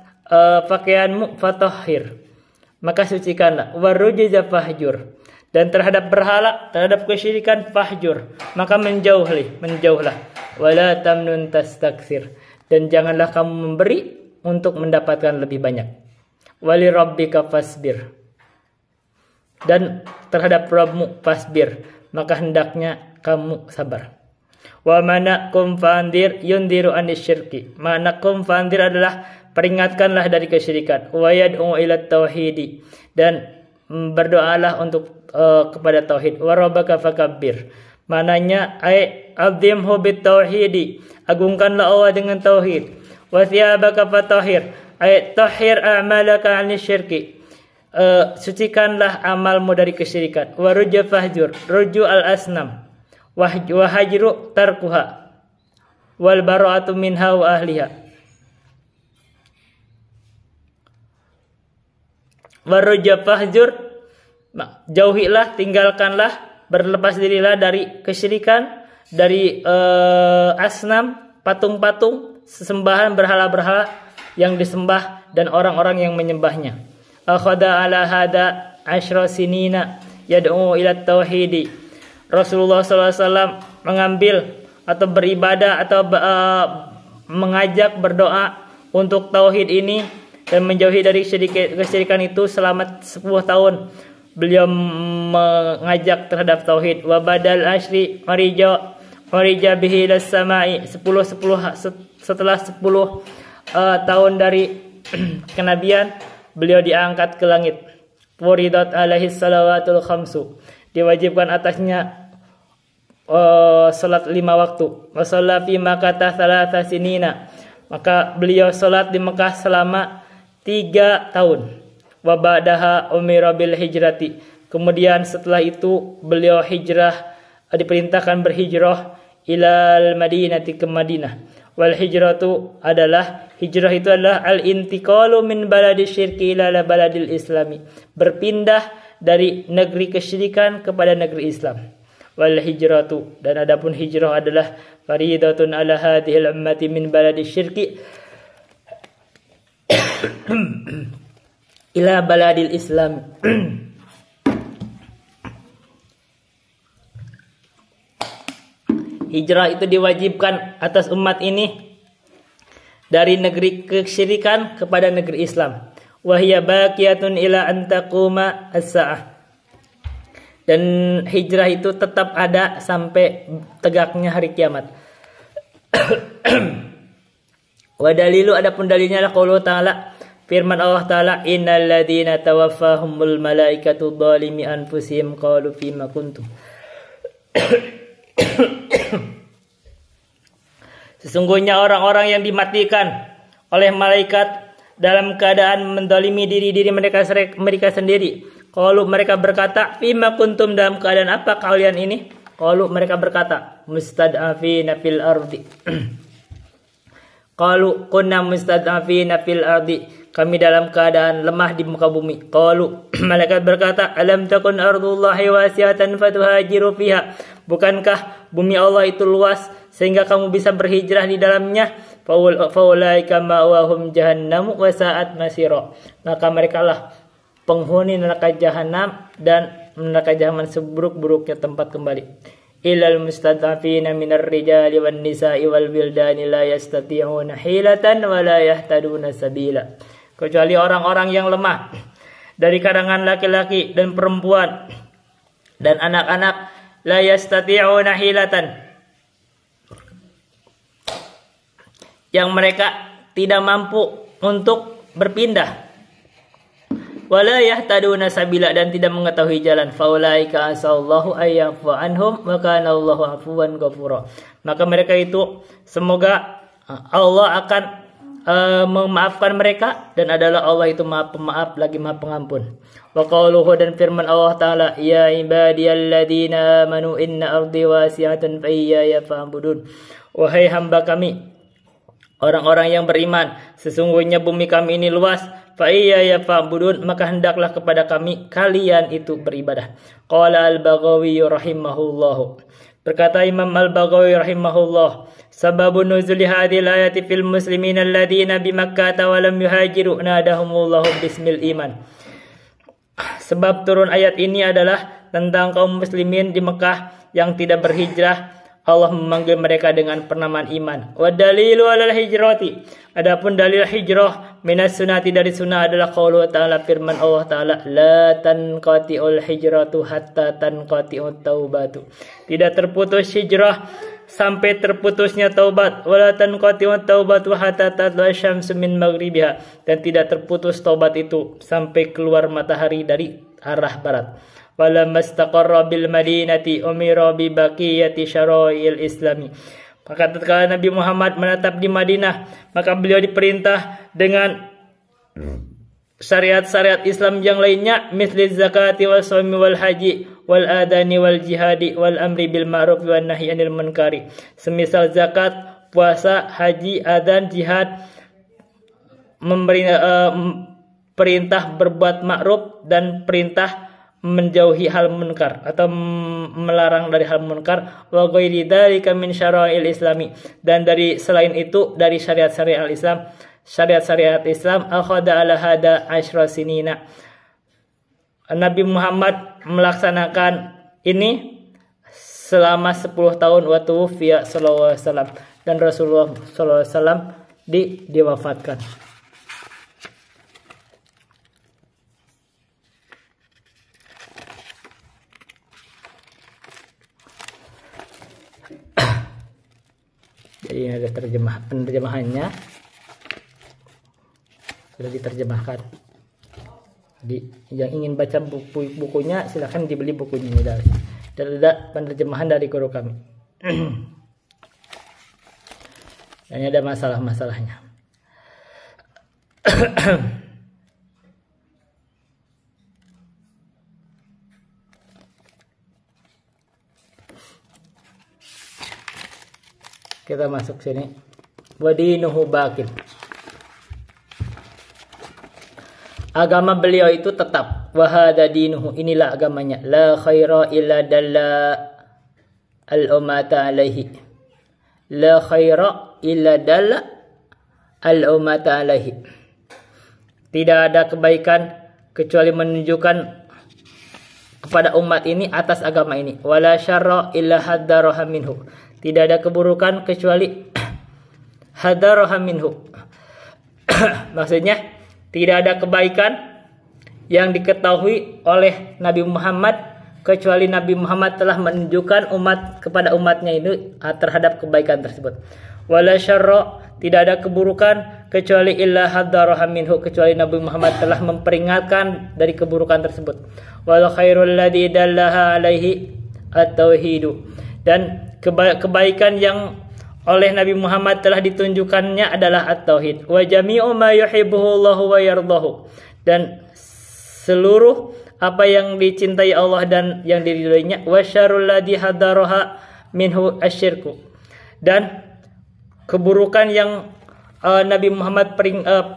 pakaianmu fatahhir, maka sucikanlah, wa rujza fahjur, dan terhadap berhala, terhadap kesyirikan fahjur, maka menjauhlah, wala tamnun tastaksir, dan janganlah kamu memberi untuk mendapatkan lebih banyak, wali rabbika fasbir, dan terhadap Rabbmu fasbir, maka hendaknya kamu sabar. Wa manakum fa'andir yundiru anisyirki, manakum fa'andir adalah peringatkanlah dari kesyirikan, wa yad'u ila tauhidi, dan berdoalah untuk kepada tauhid, wa rabbaka fakabbir, mananya ay azimhu bit tauhidi, agungkanlah Allah dengan tauhid, wa thiyabaka fatahhir ay tahhir a'malaka anisyirki, sucikanlah amalmu dari kesyirikan, wa rujja fahjur, ruju al asnam, wa hajru tarkuha, wal bara'atu minha wa ahliha, wa rujja fahjur, jauhilah, tinggalkanlah, berlepas dirilah dari kesyirikan, dari asnam, patung-patung, sesembahan, berhala-berhala yang disembah dan orang-orang yang menyembahnya. Akhada ala hada asyra sinina yad'u ila tauhidi, Rasulullah SAW mengambil atau beribadah atau mengajak berdoa untuk tauhid ini dan menjauhi dari kesyirikan itu selama 10 tahun. Beliau mengajak terhadap tauhid. Wa badal ashri marija bihi las samai, 10 setelah 10 tahun dari kenabian, beliau diangkat ke langit. Furidat alaihi salawatul khamsu, diwajibkan atasnya salat 5 waktu. Wa shalla fi Makkah thalatha sinina, maka beliau salat di Mekah selama 3 tahun. Wa ba'daha umira bil hijrati, kemudian setelah itu beliau hijrah, diperintahkan berhijrah ilal Madinati, ke Madinah. Wal hijratu adalah, hijrah itu adalah al intiqalu min baladi syirki ila baladil islami, berpindah dari negeri kesyirikan kepada negeri Islam. Wal hijratu, dan adapun hijrah adalah faridatun ala hadhil ummati min baladi syirki ila baladil Islam. Hijrah itu diwajibkan atas umat ini dari negeri kesyirikan kepada negeri Islam. Wa hiya baqiyatun ila an taquma as-saah, dan hijrah itu tetap ada sampai tegaknya hari kiamat. Wa dalilu, adapun dalilnya adalah qaulullah ta'ala, firman Allah Ta'ala, innal ladzina tawaffahumul malaikatu dzalimi anfusihim qalu fima kuntum. Sesungguhnya orang-orang yang dimatikan oleh malaikat dalam keadaan mendolimi diri mereka sendiri. Qalu, mereka berkata, fima kuntum, dalam keadaan apa kalian ini? Qalu, mereka berkata, mustad'afina fil ardi. Qalu kunna mustad'afina fil ardi, kami dalam keadaan lemah di muka bumi. Qalu, malaikat berkata, alam takun ardullahi wasi'atan fatuhajiru fiha, bukankah bumi Allah itu luas sehingga kamu bisa berhijrah di dalamnya? Faulaika ma'wahum jahannamu wa sa'at masira, maka mereka lah penghuni neraka jahanam, dan neraka jahanam seburuk-buruknya tempat kembali. Ilal mustad'afina minar rijali wan nisa'i wal wildani la yastati'una hilatan wa la yahtaduna sabila, kecuali orang-orang yang lemah dari kalangan laki-laki dan perempuan dan anak-anak, la yastati'una hilatan, yang mereka tidak mampu untuk berpindah, wala yahtaduna sabila, dan tidak mengetahui jalan. Faulaika asallahu ayyafu anhum wa kana Allahu afuwan ghafura, maka mereka itu semoga Allah akan memaafkan mereka, dan adalah Allah itu Maha Pemaaf lagi Maha Pengampun. Wa qauluhu, dan firman Allah Ta'ala, ya ibadiyalladzina amanu inna ardi wasi'atun fa iyaya fa'budun. Wahai hamba kami, orang-orang yang beriman, sesungguhnya bumi kami ini luas, fa iyaya fa'budun, maka hendaklah kepada kami kalian itu beribadah. Qala al-Baghawi rahimahullahu, berkata Imam Al-Baghawi rahimahullah, sababun nuzuli hadhil ayati fil muslimin alladhina bi Makkah wa lam yuhajiru nadahumullahu bismil iman. Sebab turun ayat ini adalah tentang kaum muslimin di Mekah yang tidak berhijrah. Allah memanggil mereka dengan penamaan iman. Wa dalilu alal hijrati, adapun dalil hijrah minas sunnati dari sunnah adalah qaulu ta'ala, firman Allah Ta'ala, la tanqati'ul hijratu hatta tanqati'ut taubatu. Tidak terputus hijrah sampai terputusnya taubat. Wala tanqati'ut taubatu hatta tatlu'a syamsu min maghribiha, dan tidak terputus taubat itu sampai keluar matahari dari arah barat. Walamma istaqarra bil madinati umira bi baqiyati syara'il islami. Maka tatkala Nabi Muhammad menetap di Madinah, maka beliau diperintah dengan syariat-syariat Islam yang lainnya, misli zakati wal shaumi wal haji wal adani wal jihadi wal amri bil ma'ruf wan nahyi anil munkari. Semisal zakat, puasa, haji, adzan, jihad, perintah berbuat ma'ruf dan perintah menjauhi hal munkar atau melarang dari hal munkar. Wa ghairi dzalika min syara'il islami, dan dari selain itu dari syariat-syariat Islam, syariat-syariat Islam, akhadha ala hada asyra sinina. Nabi Muhammad melaksanakan ini selama 10 tahun, wa tuwfiya sallallahu alaihi wasallam, dan Rasulullah sallallahu alaihi wasallam diwafatkan. Jadi ini ada penerjemahannya sudah diterjemahkan. Jadi yang ingin baca bukunya silahkan dibeli bukunya ini dari. Dan ada penerjemahan dari guru kami. Dan ini ada masalah-masalahnya. Kita masuk sini. Wadinuhu baqin. Agama beliau itu tetap. Wahada dinuhu, inilah agamanya. La khaira illa dalla al-ummata alaihi. La khaira illa dalla al-ummata alaihi. Tidak ada kebaikan kecuali menunjukkan kepada umat ini atas agama ini. Wala syarra illa haddaraha minhu. Tidak ada keburukan kecuali hadaraha minhu. Maksudnya tidak ada kebaikan yang diketahui oleh Nabi Muhammad kecuali Nabi Muhammad telah menunjukkan kepada umatnya itu terhadap kebaikan tersebut. Wala syarra, tidak ada keburukan kecuali illa hadaraha minhu, kecuali Nabi Muhammad telah memperingatkan dari keburukan tersebut. Wal khairul ladzi dallaha alaihi at-tauhidu, dan kebaikan yang oleh Nabi Muhammad telah ditunjukkannya adalah at-tauhid. Wa jami'u ma yuhibbuhu Allahu wa yardahu, dan seluruh apa yang dicintai Allah dan yang diridhoinya. Wa syarrul ladzi hadaraha minhu asyirku, dan keburukan yang Nabi Muhammad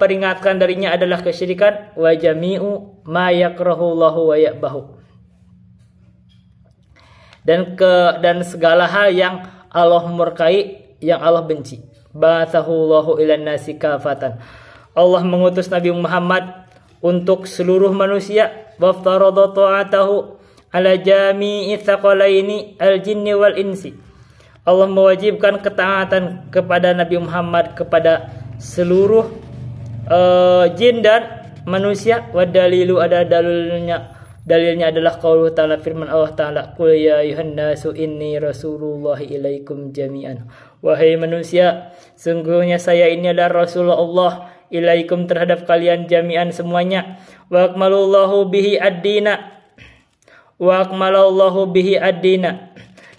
peringatkan darinya adalah kesyirikan. Wa jami'u ma yakrahu Allahu wa ya'bahu, dan segala hal yang Allah murkai, yang Allah benci. Ba'athahullahu ilan nasi kafatan, Allah mengutus Nabi Muhammad untuk seluruh manusia. Waftarada ta'atahu ala jami'i thaqalaini al-jinni wal insi, Allah mewajibkan ketaatan kepada Nabi Muhammad kepada seluruh jin dan manusia. Wa dalilu, ada dalilnya adalah qauluhu ta'ala, firman Allah Ta'ala, qul ya ayuhan nasu inni rasulullahi ilaikum jami'an. Wahai manusia, sungguhnya saya ini adalah Rasulullah Allah ilaikum, terhadap kalian, jami'an semuanya. Wa akmalallahu bihi ad-dina, wa akmalallahu bihi ad-dina,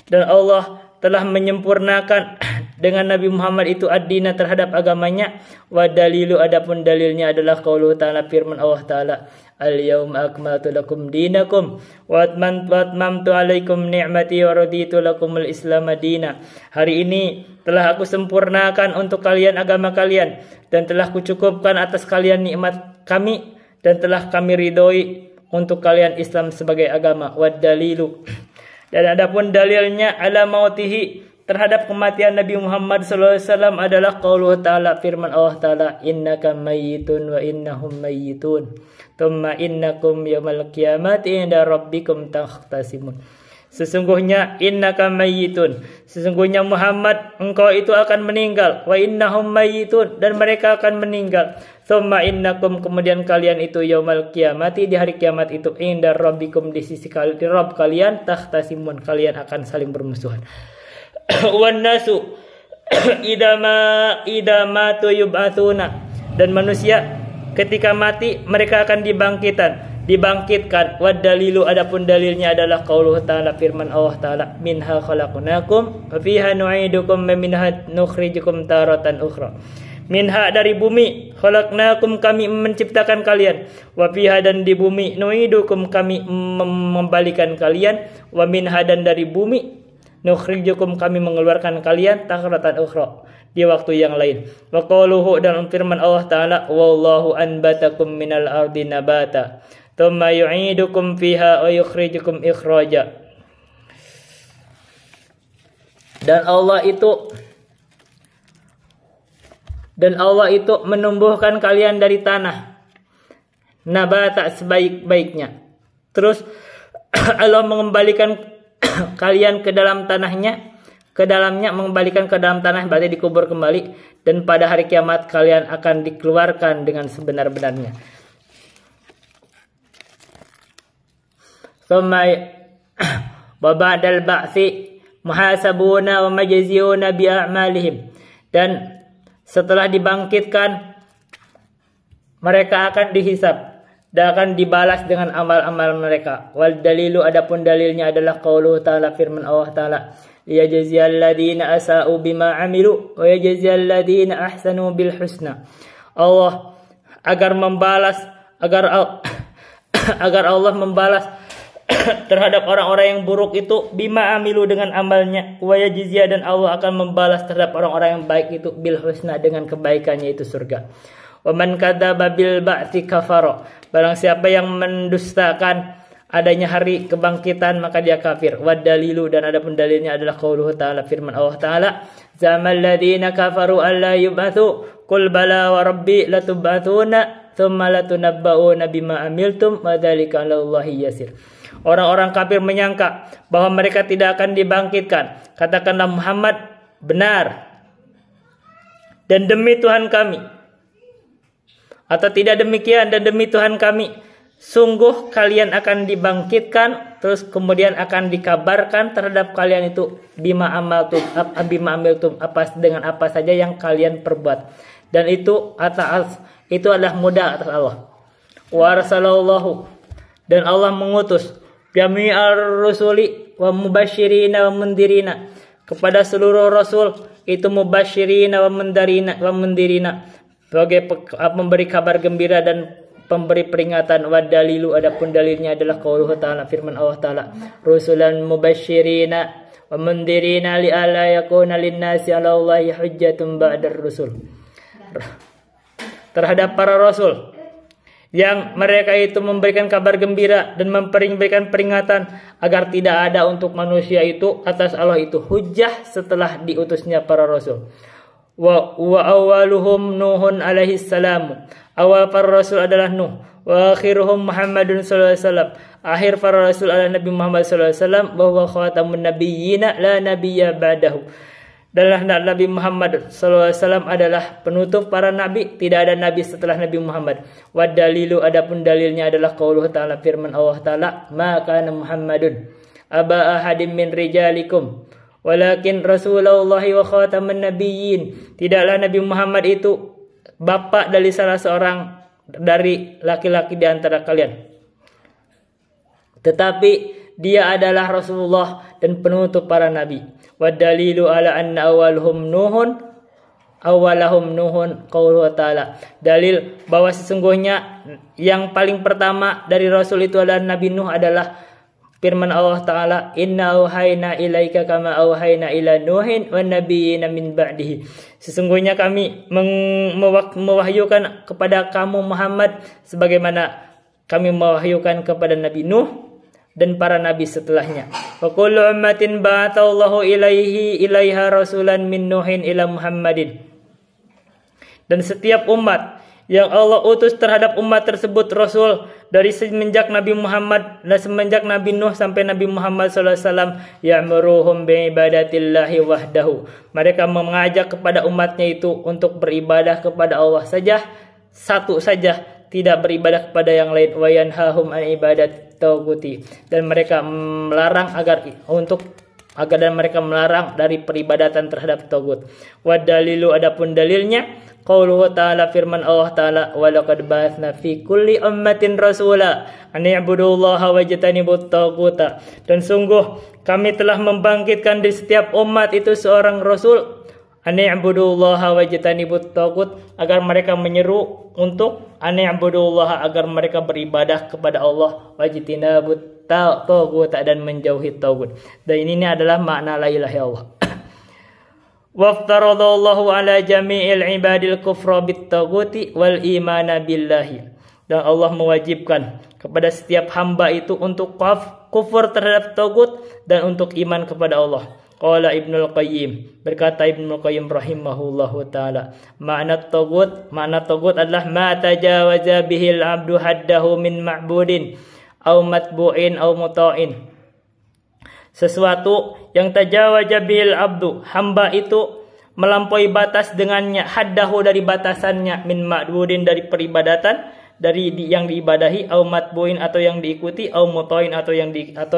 dan Allah telah menyempurnakan dengan Nabi Muhammad itu ad-dina terhadap agamanya. Wa dalilu adapun dalilnya adalah qauluhu ta'ala firman Allah Ta'ala, al-yawma akmaltu lakum dinakum wa atmamtu alaikum ni'mati wa raditu lakumul islam dina. Hari ini telah aku sempurnakan untuk kalian agama kalian dan telah kucukupkan atas kalian nikmat kami dan telah kami ridhoi untuk kalian Islam sebagai agama. Wa dalilu, dan adapun dalilnya ala mautihi terhadap kematian Nabi Muhammad SAW adalah qauluhu ta'ala firman Allah Ta'ala, innaka mayyitun wa innahum mayyitun thumma innakum yawmal qiyamati inda rabbikum takhtasimun. Sesungguhnya innaka mayyitun, sesungguhnya Muhammad engkau itu akan meninggal, wa innahum mayyitun, dan mereka akan meninggal, thumma innakum, kemudian kalian itu yaumal qiyamati, di hari kiamat itu, inda rabbikum, di sisi kalian, di Rabb kalian, takhtasimun, kalian akan saling bermusuhan. Wan nasu idama tu yub'atsuna, dan manusia ketika mati mereka akan dibangkitkan. Wad dalilu adapun dalilnya adalah qauluhu ta'ala firman Allah Ta'ala, minha khalaqnakum wa fiha nu'idukum wa minha nukhrijukum taratan ukhra. Minha, dari bumi, khalaqnakum, kami menciptakan kalian, wa fiha, dan di bumi, nu'idukum, kami membalikan kalian, wa minha, dan dari bumi, nukhrijukum, kami mengeluarkan kalian, taratan ukhra, di waktu yang lain. Wa qauluhu, dan firman Allah Ta'ala, wallahu anbatakum minal ardi nabata thumma yu'idukum fiha wa yukhrijukum ikhraja. Dan Allah itu menumbuhkan kalian dari tanah nabata, sebaik-baiknya. Terus Allah mengembalikan kalian ke dalam dalamnya, mengembalikan ke dalam tanah, berarti dikubur kembali, dan pada hari kiamat kalian akan dikeluarkan dengan sebenar-benarnya. Thumma wa ba'dal ba'thi muhasabuna wa majziyuna bi a'malihim, dan setelah dibangkitkan mereka akan dihisab dan akan dibalas dengan amal-amal mereka. Wal dalilu adapun dalilnya adalah qauluhu ta'ala firman Allah Ta'ala, liyajziyal ladzina asa'u bima 'amilu wa yajziyal ladzina ahsanu bil husna. Allah agar Allah membalas terhadap orang-orang yang buruk itu bima amilu, dengan amalnya, wa yajziya, dan Allah akan membalas terhadap orang-orang yang baik itu bil husna, dengan kebaikannya itu surga. Wa man kadzaba bil ba'tsi kafara, barang siapa yang mendustakan adanya hari kebangkitan maka dia kafir. Wa dalilu, dan adapun dalilnya adalah qauluhu ta'ala firman Allah Ta'ala, zamal ladzina kafaru alla yub'atsu qul bala wa rabbi latub'atsuna thumma latunabba'una bima amiltum wa dzalika 'alallahi yasir. Orang-orang kafir menyangka bahwa mereka tidak akan dibangkitkan. Katakanlah Muhammad, benar, dan demi Tuhan kami, atau tidak demikian, dan demi Tuhan kami, sungguh kalian akan dibangkitkan, terus kemudian akan dikabarkan terhadap kalian itu bima amiltum, dengan apa saja yang kalian perbuat, dan itu adalah mudah atas Allah. Wa arsalallahu, dan Allah mengutus jami'ar rusuli wa mubasyirina wa mundirina, kepada seluruh rasul itu mubasyirina wa mundirina, sebagai memberi kabar gembira dan pemberi peringatan. Wa dalilu adapun dalilnya adalah qauluhu ta'ala firman Allah Ta'ala, rusulan mubasyirina wa mundirina li alla yakuna lin-nasi 'ala Allahi hujjatun ba'dar rusul. Terhadap para rasul yang mereka itu memberikan kabar gembira dan memberikan peringatan, agar tidak ada untuk manusia itu atas Allah itu hujjah setelah diutusnya para rasul. Wa awwaluhum Nuhun alaihi salam, awal para rasul adalah Nuh. Wa akhiruhum Muhammadun sallallahu alaihi wasallam, akhir para rasul adalah Nabi Muhammad sallallahu alaihi wasallam. Bahwa khatamun nabiyyina la nabiyya ba'dahu, dan Nabi Muhammad SAW adalah penutup para nabi, tidak ada nabi setelah Nabi Muhammad. Wa dalilu adapun dalilnya adalah qauluhu ta'ala firman Allah Ta'ala, ma kana Muhammadun aba ahadim min rijalikum walakin rasulullahi wa khataman nabiyyin, tidaklah Nabi Muhammad itu bapak dari salah seorang dari laki-laki di antara kalian, tetapi dia adalah Rasulullah dan penutup para nabi. Wa dalilu ala anna awalahum nuhun qauluhu ta'ala. Dalil bahwa sesungguhnya yang paling pertama dari Rasul itu adalah Nabi Nuh adalah firman Allah Ta'ala, inna auhayna ilaika kama auhayna ila nuhin wa nabiyina min ba'dihi. Sesungguhnya kami mewahyukan kepada kamu Muhammad sebagaimana kami mewahyukan kepada Nabi Nuh dan para nabi setelahnya. Wa kullu ummatin ba'athallahu ilaiha rasulan min nuhin ila Muhammadin. Dan setiap umat yang Allah utus terhadap umat tersebut Rasul dari semenjak Nabi Muhammad dan semenjak Nabi Nuh sampai Nabi Muhammad SAW, ya'muruhum bi'ibadatillahi wahdahu. Mereka mengajak kepada umatnya itu untuk beribadah kepada Allah saja, satu saja, tidak beribadah kepada yang lain. Wa yanhahum an ibadat tauguti. Dan mereka melarang mereka melarang dari peribadatan terhadap tagut. Wa dalilu, adapun dalilnya, qauluhu ta'ala, firman Allah Ta'ala, wa laqad ba'atsna fi kulli ummatin rasula an i'budullaha wajtanibut taguta. Dan sungguh kami telah membangkitkan di setiap umat itu seorang rasul, an i'budullaha wajtanibut tagut, agar mereka menyeru untuk an i'budullaha, agar mereka beribadah kepada Allah, wajtinabut tagut, dan menjauhi tagut. Dan ini adalah makna la ilaha illallah. Waftaradallahu ala jami'il ibadil kufra bit taguti wal imana billahi. Dan Allah mewajibkan kepada setiap hamba itu untuk kufur terhadap tagut dan untuk iman kepada Allah. Qala Ibnul Qayyim, berkata Ibnul Qayyim rahimahullahu taala, makna tagut adalah ma tajawaza bihil abdu haddahu min ma'budin au matbu'in au muta'in. Sesuatu yang tajawaza bil abdu, hamba itu melampaui batas dengannya, haddahu dari batasannya, min ma'budin dari peribadatan, dari yang diibadahi, au matbu'in atau yang diikuti, au muta'in atau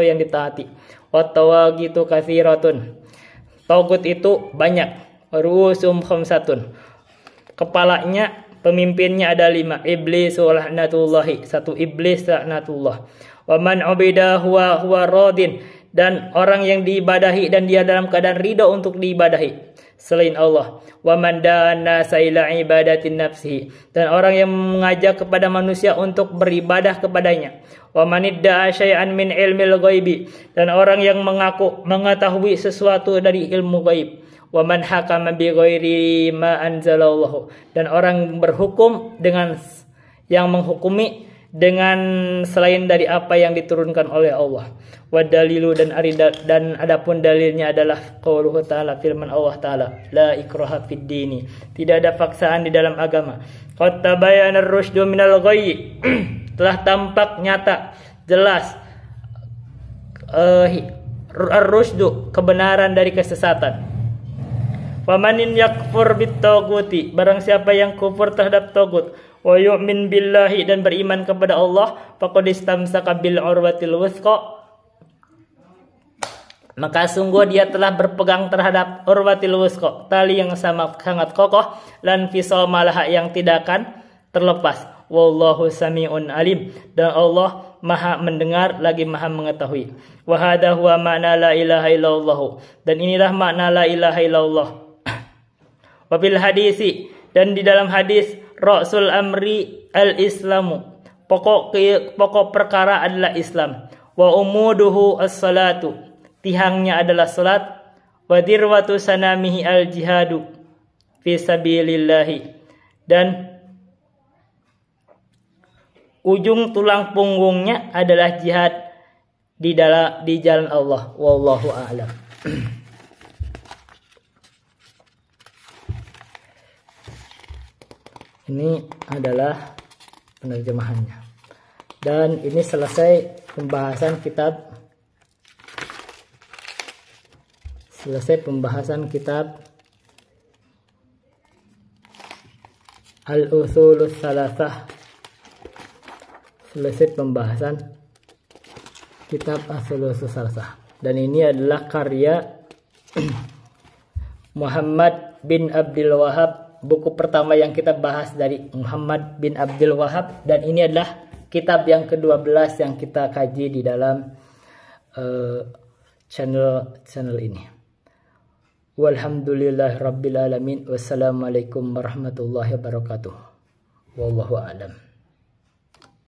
yang ditaati. Wa tawagitu katsiratun. Tagut itu banyak. Ru'usum khamsatun. Kepalanya, pemimpinnya ada 5. Iblis laknatullahi, 1 iblis laknatullah. Wa man ubida huwa radin, dan orang yang diibadahi dan dia dalam keadaan ridha untuk diibadahi selain Allah. Wa man dana ila ibadatin nafsihi, dan orang yang mengajak kepada manusia untuk beribadah kepadanya. Wa man idda'a syai'an min ilmil ghaibi, dan orang yang mengaku mengetahui sesuatu dari ilmu gaib. Wa man hakama bi ghairi ma anzalallahu, dan orang berhukum dengan yang menghukumi dengan selain dari apa yang diturunkan oleh Allah. Wa dalilu, dan adapun dalilnya adalah qauluhu ta'ala, firman Allah Ta'ala, la ikraha fid dini, tidak ada paksaan di dalam agama. Qad tabayyana ar-rusydu minal ghayy, telah tampak nyata jelas ar-rusydu, kebenaran dari kesesatan. Famanin yakfur bit taguti, barang siapa yang kufur terhadap tagut, wa yu'min billahi, dan beriman kepada Allah, faqad istamsaka bil urwatil wuthqa, maka sungguh dia telah berpegang terhadap urwatil wuthqa, tali yang sangat kokoh, lan fisama laha, yang tidak akan terlepas. Wallahu sami'un alim, dan Allah maha mendengar lagi maha mengetahui. Wa hadha huwa ma'na la ilaha illallah, dan inilah makna la ilaha illallah. Wabil hadisi, dan di dalam hadis, Rasul amri al-islamu, pokok perkara adalah Islam. Wa umuduhu as-salatu, tihangnya adalah salat. Wa dirwatu sanamihi al-jihadu fi sabilillahi, dan ujung tulang punggungnya adalah jihad di jalan Allah. Wallahu a'lam. Ini adalah penerjemahannya. Dan ini selesai pembahasan kitab Al-Usulus Salasah. Selesai pembahasan kitab Al-Usulus Salasah. Dan ini adalah karya Muhammad bin Abdul Wahhab, buku pertama yang kita bahas dari Muhammad bin Abdul Wahhab, dan ini adalah kitab yang ke-12 yang kita kaji di dalam channel ini. Walhamdulillahirabbil alamin. Wassalamualaikum warahmatullahi wabarakatuh. Wallahu a'lam.